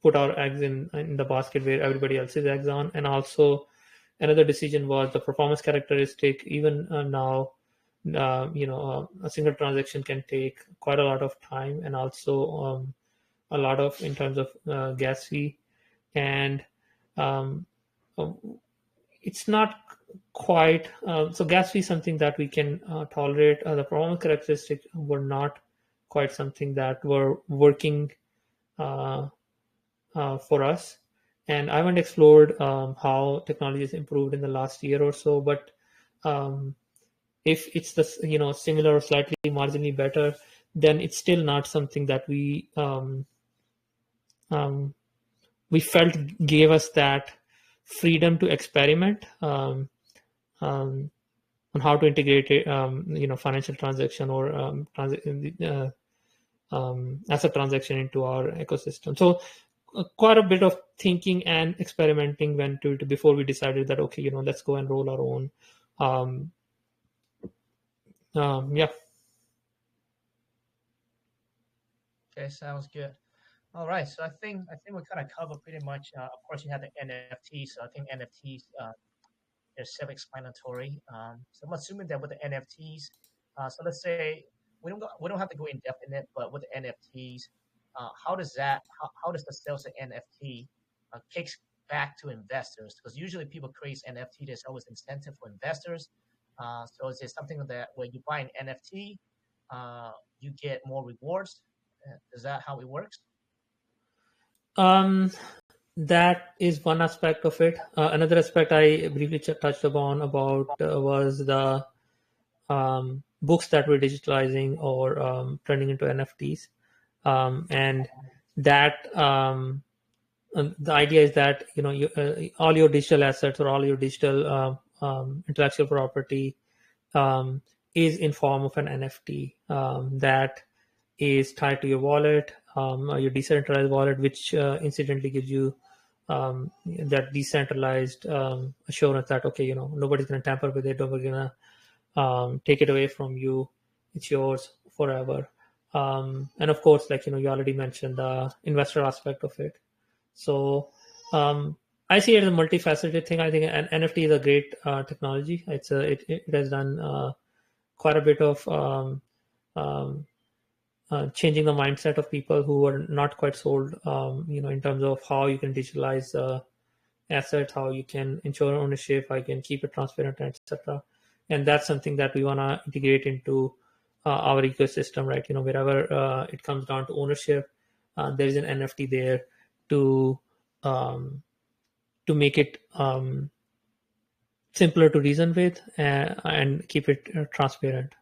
Speaker 2: put our eggs in the basket where everybody else's eggs on. And also another decision was the performance characteristic. Even now, a single transaction can take quite a lot of time, and also a lot of in terms of gas fee, and um, uh, it's not quite so gas fee is something that we can tolerate. The performance characteristics were not quite something that were working uh, for us, and I haven't explored how technology has improved in the last year or so, but um, if it's the similar or slightly marginally better, then it's still not something that um, we felt gave us that freedom to experiment um, on how to integrate it, financial transaction or asset transaction into our ecosystem. So quite a bit of thinking and experimenting went to it before we decided that okay, let's go and roll our own. Um, yeah.
Speaker 1: Okay, sounds good. All right, so I think we kind of covered pretty much. Of course, you have the NFTs. So I think NFTs they're self-explanatory. So I'm assuming that with the NFTs, so let's say we don't have to go in depth in it, but with the NFTs, how does the sales of NFT kicks back to investors? Because usually people create NFT, there's always incentive for investors. So is it something that when you buy an NFT, you get more rewards? Is that how it works?
Speaker 2: Um, that is one aspect of it. Another aspect I briefly touched upon about was the books that we're digitalizing or turning into NFTs, and that the idea is that all your digital assets or all your digital intellectual property um, is in form of an NFT that is tied to your wallet, your decentralized wallet, which incidentally gives you that decentralized assurance that okay, nobody's going to tamper with it, nobody's going to take it away from you. It's yours forever. And of course, like you already mentioned the investor aspect of it. So I see it as a multifaceted thing. I think an NFT is a great technology. It has done quite a bit of um, changing the mindset of people who were not quite sold, in terms of how you can digitalize asset, how you can ensure ownership, how you can keep it transparent, etc. And that's something that we want to integrate into our ecosystem, right? Wherever it comes down to ownership, there is an NFT there to um, make it simpler to reason with and keep it transparent.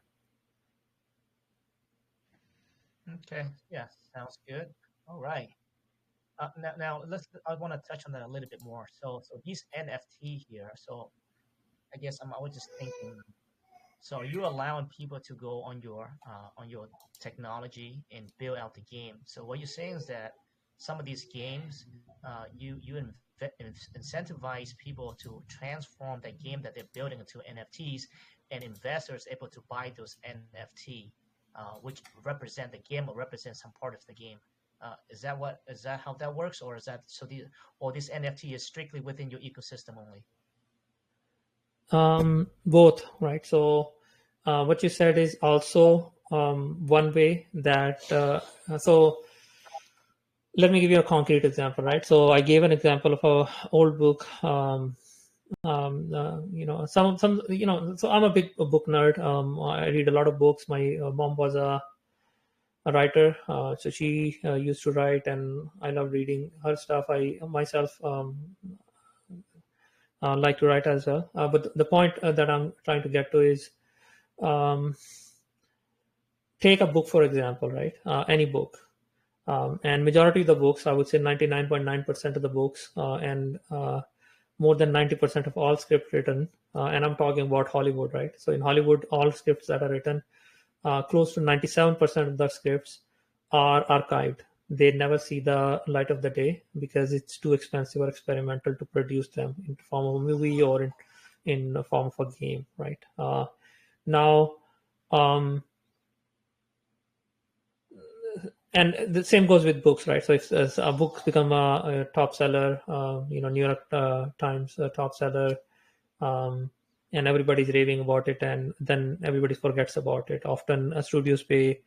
Speaker 1: Okay. Yeah. Sounds good. All right. Now I want to touch on that a little bit more. So these NFT here. So I guess I was just thinking. So are you allowing people to go on your technology and build out the game? So what you're saying is that some of these games, incentivize people to transform the game that they're building into NFTs, and investors able to buy those NFT, which represent the game or represent some part of the game. Is that how that works, or is that so the or this NFT is strictly within your ecosystem only?
Speaker 2: Both, right? So what you said is also one way that so let me give you a concrete example, right? So I gave an example of a old book. Some so I'm a big book nerd. I read a lot of books. My mom was a writer, so she used to write, and I love reading her stuff. I myself like to write as well. But the point that I'm trying to get to is, um, take a book for example, right? Any book, and majority of the books, I would say 99.9% of the books, and more than 90% of all script written, and I'm talking about Hollywood, right? So in Hollywood, all scripts that are written, close to 97% of the scripts are archived. They never see the light of the day because it's too expensive or experimental to produce them in the form of a movie or in the form of a game, right? Now, um, and the same goes with books, right? So if a book become a top seller, New York Times top seller, um, and everybody's raving about it, and then everybody forgets about it. Often studios pay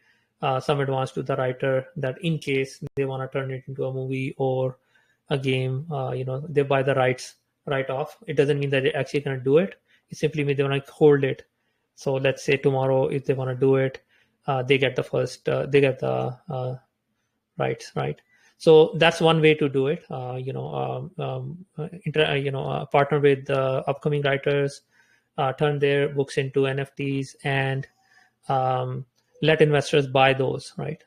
Speaker 2: some advance to the writer that in case they want to turn it into a movie or a game, they buy the rights right off. It doesn't mean that they're actually going to do it. It simply means they want to hold it. So let's say tomorrow, if they want to do it, they get the rights, right? So that's one way to do it. Partner with upcoming writers, turn their books into NFTs, and um, let investors buy those, right?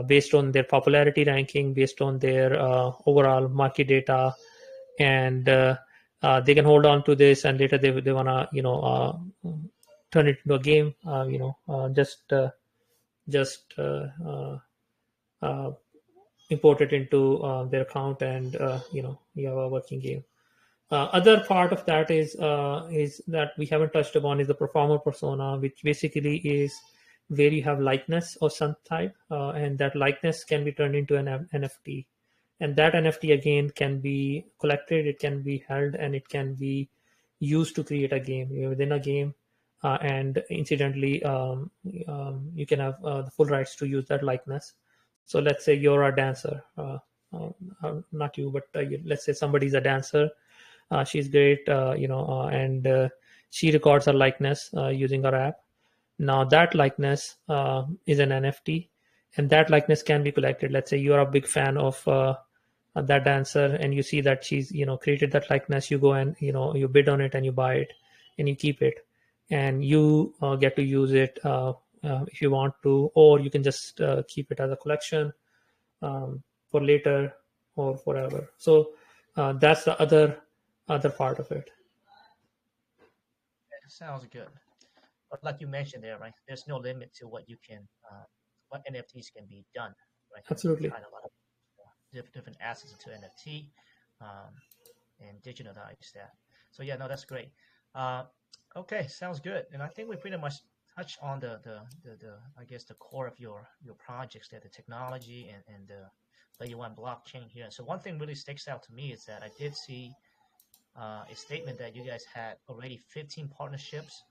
Speaker 2: Based on their popularity ranking, based on their overall market data, and they can hold on to this, and later they wanna turn it into a game. Just import it into their account, and you have a working game. Other part of that is that we haven't touched upon is the performer persona, which basically is where you have likeness of some type, and that likeness can be turned into an NFT, and that NFT again can be collected, it can be held, and it can be used to create a game. You're within a game, and incidentally, you can have the full rights to use that likeness. So let's say you're a dancer, not you, but let's say somebody's a dancer. She's great, and she records her likeness using our app. Now that likeness is an NFT, and that likeness can be collected. Let's say you are a big fan of that dancer, and you see that she's created that likeness. You go and you bid on it, and you buy it, and you keep it, and you get to use it if you want to, or you can just keep it as a collection for later or forever. So that's the other part of it.
Speaker 1: Sounds good. But like you mentioned there, right? There's no limit to what NFTs can be done, right? You can
Speaker 2: Absolutely.
Speaker 1: tie a lot of different assets into NFT, um, and digitalize that. So yeah, no, that's great. Uh, okay, sounds good. And I think we pretty much touched on the I guess the core of your projects there, the technology and the layer one blockchain here. So one thing really sticks out to me is that I did see a statement that you guys had already 15 partnerships.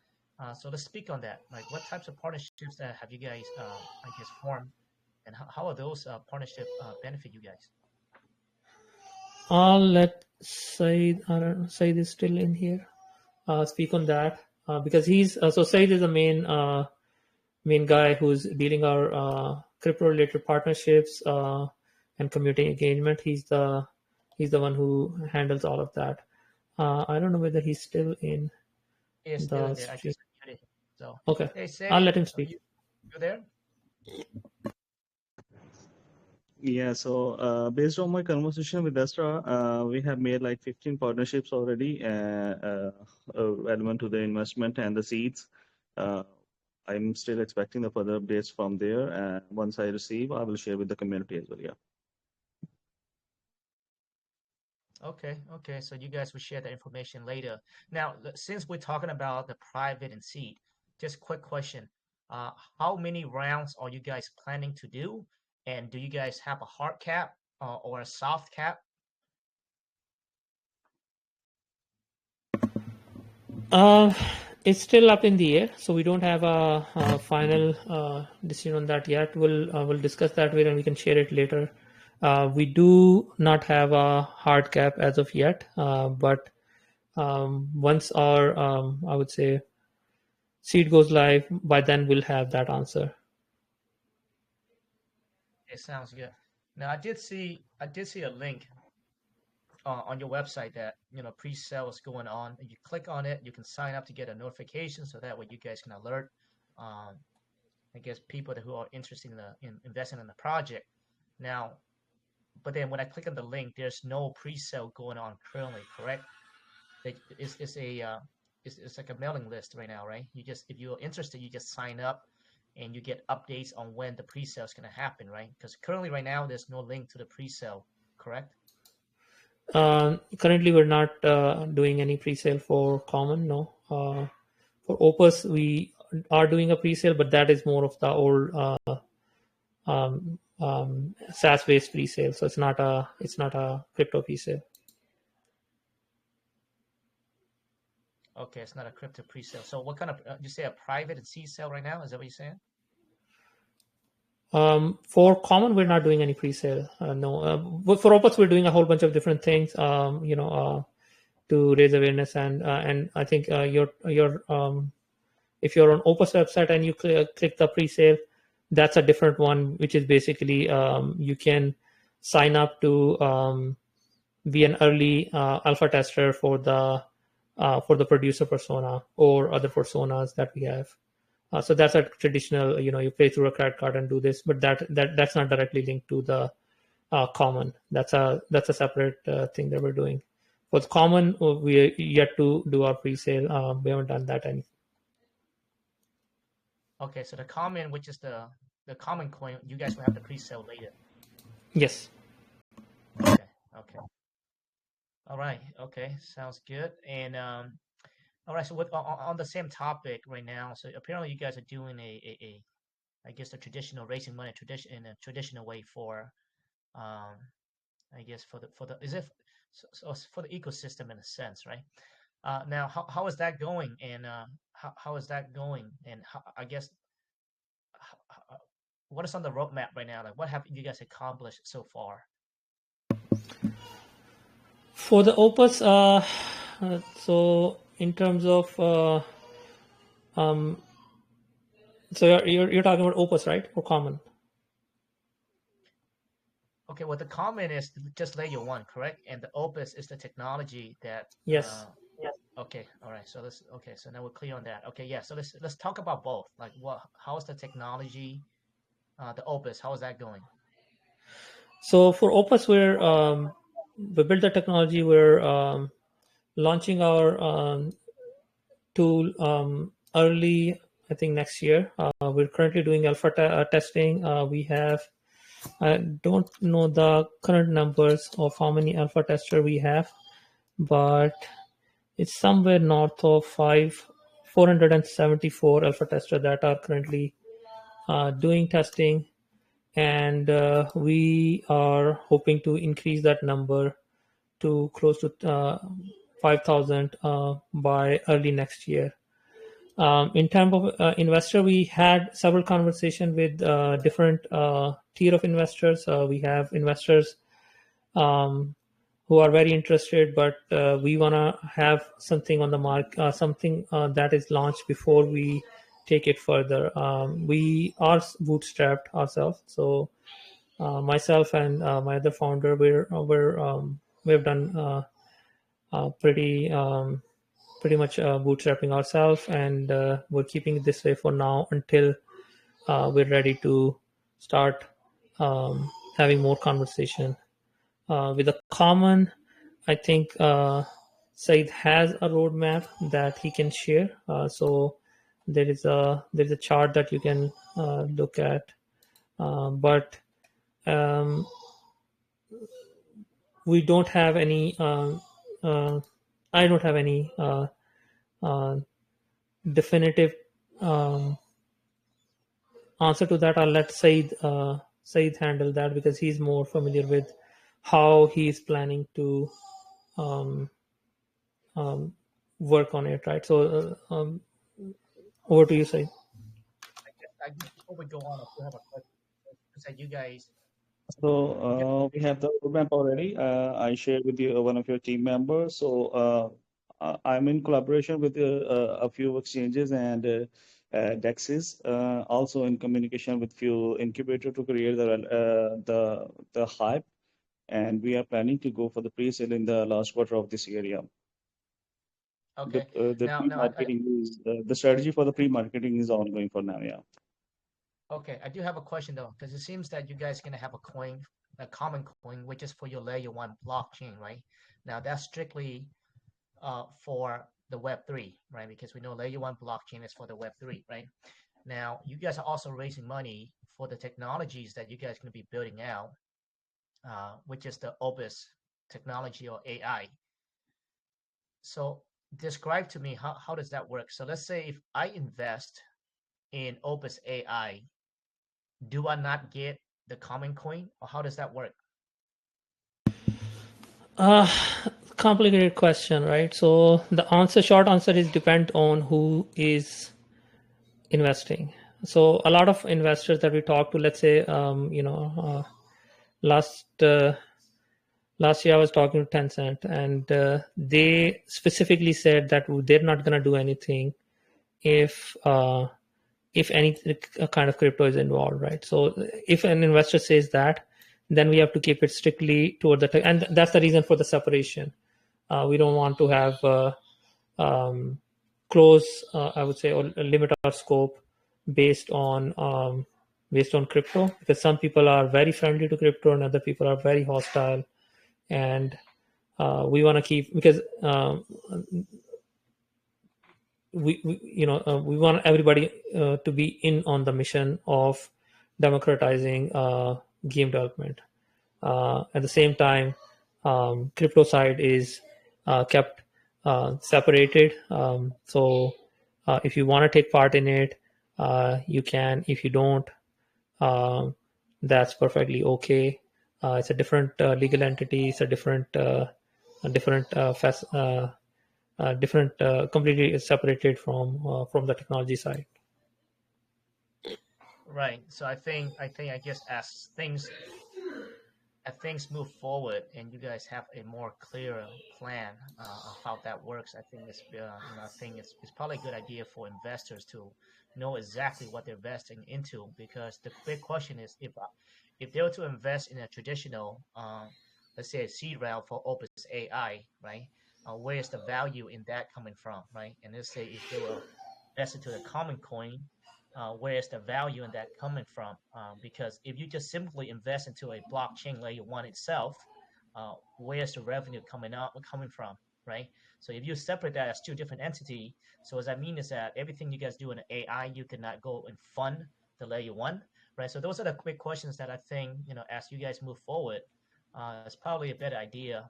Speaker 1: So let's speak on that. Like, what types of partnerships that have you guys, I guess, formed, and how are those partnership benefit you guys?
Speaker 2: Said, I don't know, Said is still in here. Speak on that because he's so Said is the main guy who's dealing our crypto related partnerships and community engagement. He's the one who handles all of that. I don't know whether he's still in
Speaker 1: It's still
Speaker 2: the
Speaker 1: in there. I
Speaker 2: stream.
Speaker 1: just muted him. So,
Speaker 2: Okay,
Speaker 1: hey,
Speaker 2: I'll
Speaker 1: Say,
Speaker 2: let him
Speaker 1: are
Speaker 2: speak.
Speaker 1: you there?
Speaker 3: Yeah, so based on my conversation with Astra, we have made like 15 partnerships already relevant to the investment and the seeds. I'm still expecting the further updates from there. And once I receive, I will share with the community as well. Yeah.
Speaker 1: Okay. So you guys will share the information later. Now, since we're talking about the private and seed, just quick question. Uh, how many rounds are you guys planning to do? And do you guys have a hard cap or a soft cap?
Speaker 2: Uh, it's still up in the air, so we don't have a final decision on that yet. We'll discuss that with and we can share it later. We do not have a hard cap as of yet, but once our I would say seed goes live, by then we'll have that answer.
Speaker 1: It sounds good. Now, I did see a link on your website that pre-sale is going on. And you click on it, you can sign up to get a notification, so that way you guys can alert. Um, I guess people who are interested in investing in the project. Now, but then when I click on the link, there's no pre-sale going on currently, correct? It's like a mailing list right now, right? You just, if you're interested, you just sign up and you get updates on when the pre-sale is going to happen, right? Because currently right now there's no link to the pre-sale, correct?
Speaker 2: Currently, we're not doing any pre-sale for Common. No. For Opus, we are doing a pre-sale, but that is more of the old SaaS-based pre-sale. So it's not a crypto pre-sale.
Speaker 1: Okay, it's not a crypto pre-sale. So what kind of, you say a private and seed sale right now? Is that what you're saying?
Speaker 2: For Common, we're not doing any pre-sale. No. But for Opus, we're doing a whole bunch of different things. To raise awareness and I think your if you're on Opus website and you click the pre-sale, that's a different one, which is basically you can sign up to be an early alpha tester for the producer persona or other personas that we have. So that's a traditional, you pay through a credit card and do this, but that's not directly linked to the Common. That's a separate thing that we're doing. For the Common, we yet to do our pre-sale. We haven't done that any.
Speaker 1: Okay, so the common, which is the common coin, you guys will have the pre-sale later.
Speaker 2: Yes.
Speaker 1: Okay. All right. Okay, sounds good. And all right. So on the same topic right now. So apparently you guys are doing a I guess the traditional raising money tradition in a traditional way for I guess for the is it so for the ecosystem in a sense, right? Now how is that going? And how is that going? And I guess what is on the roadmap right now? Like what have you guys accomplished so far?
Speaker 2: For the Opus, so in terms of, so you're talking about Opus, right, or Common?
Speaker 1: Okay, well the common is just layer one, correct? And the Opus is the technology that.
Speaker 2: Yes.
Speaker 1: Okay, all right. So so now we're clear on that. Okay, yeah. So let's talk about both. Like how's the technology, the Opus, how is that going?
Speaker 2: So for Opus, we built the technology. We're launching our tool early, I think next year. We're currently doing alpha testing. I don't know the current numbers of how many alpha tester we have, but it's somewhere north of 474 alpha tester that are currently doing testing, and we are hoping to increase that number to close to 5,000 by early next year. In terms of investor, we had several conversations with different tier of investors. We have investors who are very interested, but we want to have something on the market, something that is launched before we take it further. We are bootstrapped ourselves, so myself and my other founder, we've done pretty much bootstrapping ourselves, and we're keeping it this way for now until we're ready to start having more conversation with a common. I think Said has a roadmap that he can share. So there is a chart that you can look at, but um, we don't have any. I don't have any definitive answer to that. I'll let Said handle that because he's more familiar with how he's planning to um, work on it, right? So over to you, Said.
Speaker 1: Before we go on, I still have a question. You said you guys,
Speaker 3: So we have the roadmap already. I shared with you one of your team members. So I'm in collaboration with a few exchanges and DEXs, also in communication with few incubator to create the hype. And we are planning to go for the pre-sale in the last quarter of this year. Yeah.
Speaker 1: okay.
Speaker 3: The
Speaker 1: Now,
Speaker 3: pre-marketing is the strategy for the pre-marketing is ongoing for now. Yeah.
Speaker 1: okay, I do have a question though, because it seems that you guys are gonna have a coin, a common coin, which is for your layer one blockchain, right? Now that's strictly for the Web3, right? Because we know layer one blockchain is for the Web3, right? Now you guys are also raising money for the technologies that you guys are gonna be building out, which is the Opus technology or AI. So describe to me how does that work? So let's say if I invest in Opus AI, do I not get the common coin, or how does that work?
Speaker 2: Uh, Complicated question, right? So short answer is depend on who is investing. So a lot of investors that we talk to, let's say, last last year I was talking to Tencent, and they specifically said that they're not going to do anything if any kind of crypto is involved, right? So if an investor says that, then we have to keep it strictly toward the tech, and that's the reason for the separation. We don't want to have close, I would say, or limit our scope based on crypto, because some people are very friendly to crypto and other people are very hostile, and we want to keep, because we want everybody to be in on the mission of democratizing game development. At the same time, crypto side is kept separated. So if you want to take part in it, you can. If you don't, that's perfectly okay. It's a different legal entity. It's a different, completely separated from the technology side.
Speaker 1: Right. So I guess as things move forward and you guys have a more clear plan of how that works, I think it's probably a good idea for investors to know exactly what they're investing into, because the big question is if they were to invest in a traditional let's say a seed round for Opus AI, right? Where is the value in that coming from, right? And let's say if they were invested to the common coin, where is the value in that coming from? Because if you just simply invest into a blockchain layer one itself, where's the revenue coming from, right? So if you separate that as two different entities, so what that mean is that everything you guys do in AI, you cannot go and fund the layer one, right? So those are the quick questions that I think, as you guys move forward, it's probably a good idea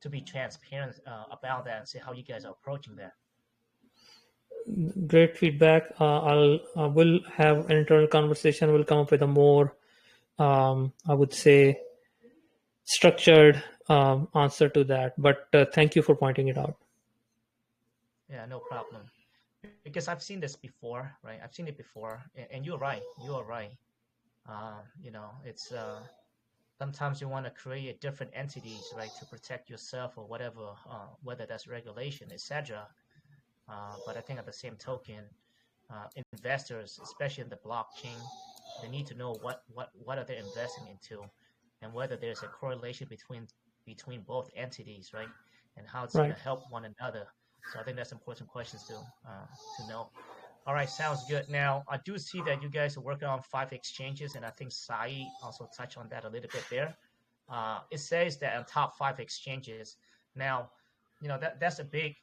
Speaker 1: to be transparent about that and see how you guys are approaching that.
Speaker 2: Great feedback. We'll have an internal conversation. We'll come up with a more, I would say, structured answer to that. But thank you for pointing it out.
Speaker 1: Yeah, no problem. Because I've seen this before, right? I've seen it before, and you're right. You are right. It's sometimes you want to create different entities, right, to protect yourself or whatever, whether that's regulation, etc. But I think at the same token, investors, especially in the blockchain, they need to know what are they investing into, and whether there's a correlation between both entities, right, and how it's going
Speaker 2: Right.
Speaker 1: to help one another. So I think that's important questions to know. All right, sounds good. Now I do see that you guys are working on 5 exchanges, and I think Sai also touched on that a little bit there. It says that on top 5 exchanges. Now, that's a big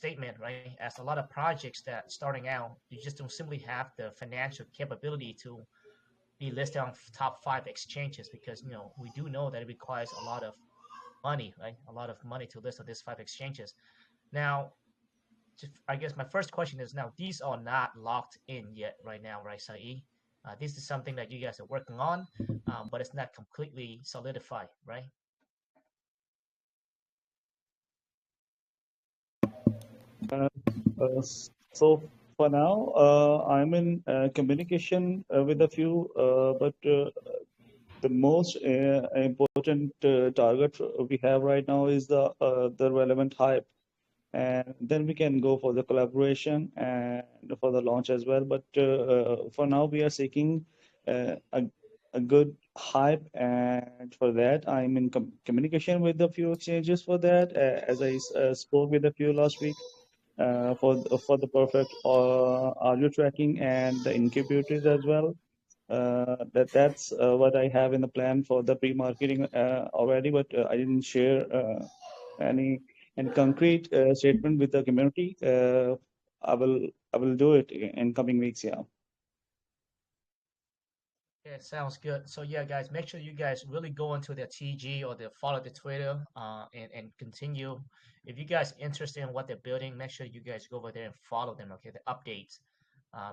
Speaker 1: statement, right? As a lot of projects that starting out, you just don't simply have the financial capability to be listed on top 5 exchanges because we do know that it requires a lot of money, right? A lot of money to list on these 5 exchanges. Now, I guess my first question is now these are not locked in yet right now, right, Sai? This is something that you guys are working on, but it's not completely solidified, right?
Speaker 3: Uh, so for now, I'm in communication with a few, but the most important target we have right now is the relevant hype, and then we can go for the collaboration and for the launch as well. But for now, we are seeking a good hype, and for that, I'm in communication with a few exchanges for that. As I spoke with a few last week for the perfect audio tracking and the incubators as well. That's what I have in the plan for the pre-marketing already, but I didn't share any concrete statement with the community. I will do it in coming weeks. Yeah.
Speaker 1: Yeah, sounds good. So yeah, guys, make sure you guys really go into their TG or the follow the Twitter, and continue. If you guys interested in what they're building, make sure you guys go over there and follow them. Okay, the updates,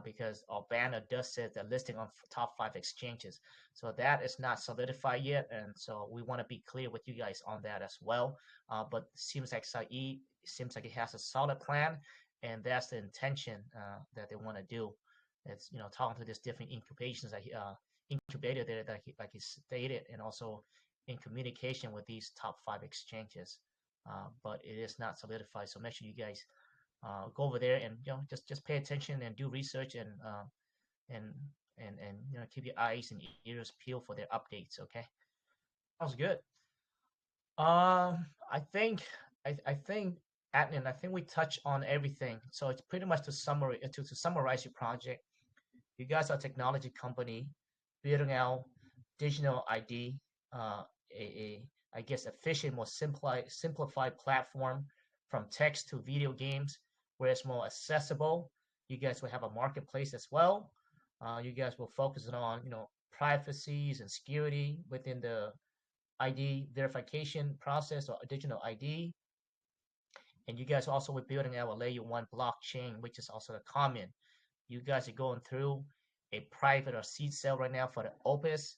Speaker 1: because our banner does say they're listing on top 5 exchanges. So that is not solidified yet, and so we want to be clear with you guys on that as well. But seems like Saeed seems like he has a solid plan, and that's the intention that they want to do. It's talking to these different incubations that incubator there that like he stated, and also in communication with these top 5 exchanges. But it is not solidified, so make sure you guys go over there and just pay attention and do research and and keep your eyes and ears peeled for their updates. Okay, sounds good. I think I think Adnan, I think we touched on everything. So it's pretty much to summarize your project. You guys are a technology company building out digital ID, a I guess efficient, more simplified platform from text to video games, where it's more accessible. You guys will have a marketplace as well. You guys will focus on privacies and security within the ID verification process or digital ID. And you guys also will building out a layer one blockchain, which is also a common. You guys are going through a private or seed sale right now for the Opus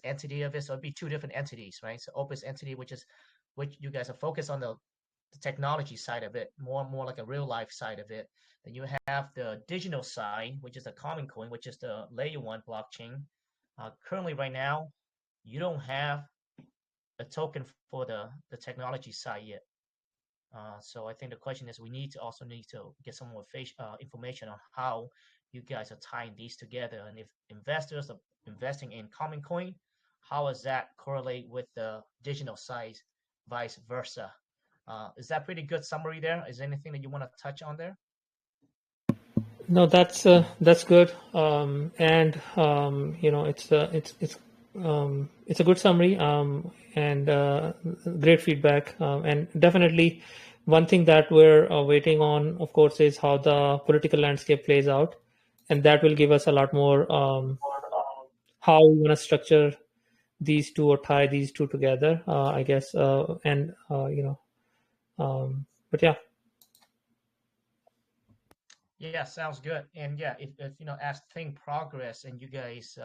Speaker 1: entity of it. So it'd be two different entities, right? So Opus entity, which you guys are focused on the technology side of it, more like a real life side of it. Then you have the digital side, which is the common coin, which is the layer one blockchain. Currently, right now, you don't have a token for the technology side yet. So I think the question is we need to get some more information on how you guys are tying these together, and if investors are investing in common coin, how does that correlate with the digital side, vice versa? Is that pretty good summary there? Is there anything that you want to touch on there?
Speaker 2: No, that's good. And it's a good summary, and great feedback. And definitely, one thing that we're waiting on, of course, is how the political landscape plays out, and that will give us a lot more how we want to structure these two or tie these two together. I guess, and but yeah.
Speaker 1: Yeah, sounds good. And yeah, if as thing progress and you guys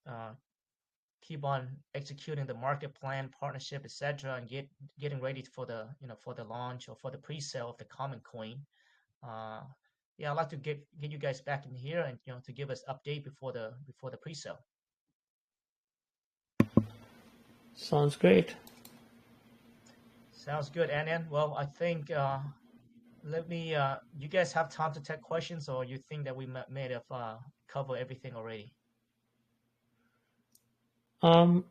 Speaker 1: uh, keep on executing the market plan, partnership, etc., and getting ready for the for the launch or for the pre-sale of the common coin. Uh, yeah, I'd like to get you guys back in here and to give us update before the pre-sale.
Speaker 2: Sounds great.
Speaker 1: Sounds good, Ann. Well, I think let me. You guys have time to take questions, or you think that we may have covered everything already?
Speaker 2: Um,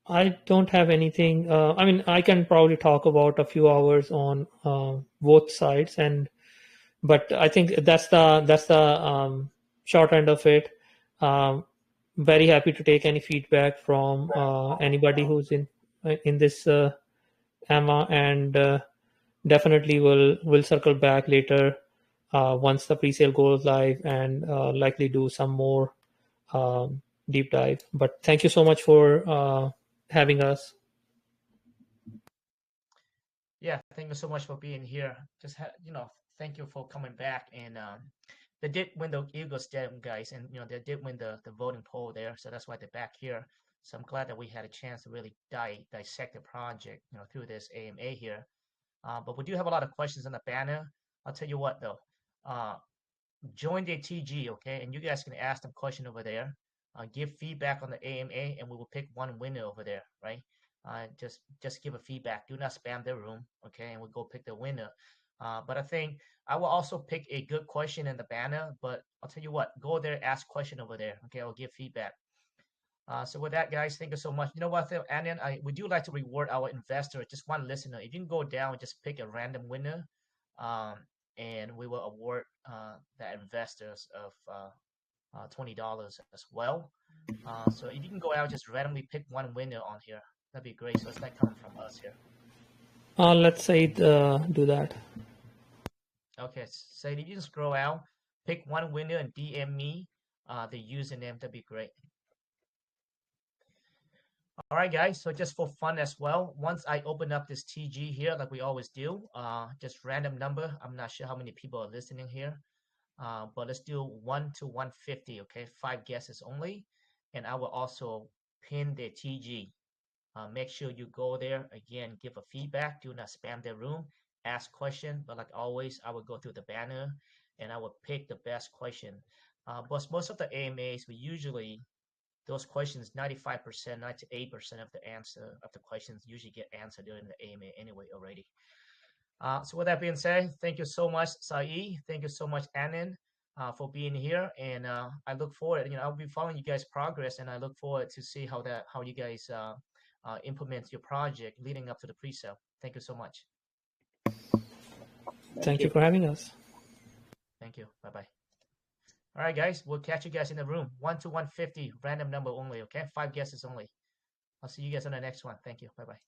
Speaker 2: I don't have anything. I mean, I can probably talk about a few hours on both sides, but I think that's the short end of it. Um, very happy to take any feedback from anybody who's in this AMA, and definitely will circle back later once the presale goes live, and likely do some more deep dive. But thank you so much for having us.
Speaker 1: Yeah, thank you so much for being here. Just thank you for coming back. And they did win the Eagles, Den, guys, and they did win the voting poll there, so that's why they're back here. So I'm glad that we had a chance to really dissect the project, through this AMA here. But we do have a lot of questions on the banner. I'll tell you what though, join the TG, okay, and you guys can ask them question over there. Give feedback on the AMA, and we will pick one winner over there, right? Just give a feedback. Do not spam their room, okay? And we'll go pick the winner. But I think I will also pick a good question in the banner. But I'll tell you what, go there, ask question over there, okay? I'll give feedback. So with that, guys, thank you so much. You know what, Anand, we do like to reward our investor, just one listener. If you can go down and just pick a random winner, um, and we will award the investors of $20 as well. So if you can go out, just randomly pick one winner on here, that'd be great. So it's not coming from us here.
Speaker 2: Let's say do that.
Speaker 1: Okay, so if you can scroll out, pick one winner and DM me the username, that'd be great. All right, guys. So just for fun as well, once I open up this TG here, like we always do, just random number. I'm not sure how many people are listening here, but let's do 1 to 150. Okay, 5 guesses only, and I will also pin the TG. Make sure you go there again. Give a feedback. Do not spam the room. Ask question, but like always, I will go through the banner and I will pick the best question. But most of the AMAs, we usually those questions, 95%, 98% of the answer of the questions usually get answered during the AMA anyway already. So with that being said, thank you so much, Sai. Thank you so much, Anand, for being here. And I look forward, I'll be following you guys' progress, and I look forward to see how you guys implement your project leading up to the pre-sale. Thank you so much.
Speaker 2: Thank you for having us.
Speaker 1: Thank you. Bye-bye. All right, guys, we'll catch you guys in the room. 1 to 150, random number only, okay? 5 guesses only. I'll see you guys on the next one. Thank you. Bye-bye.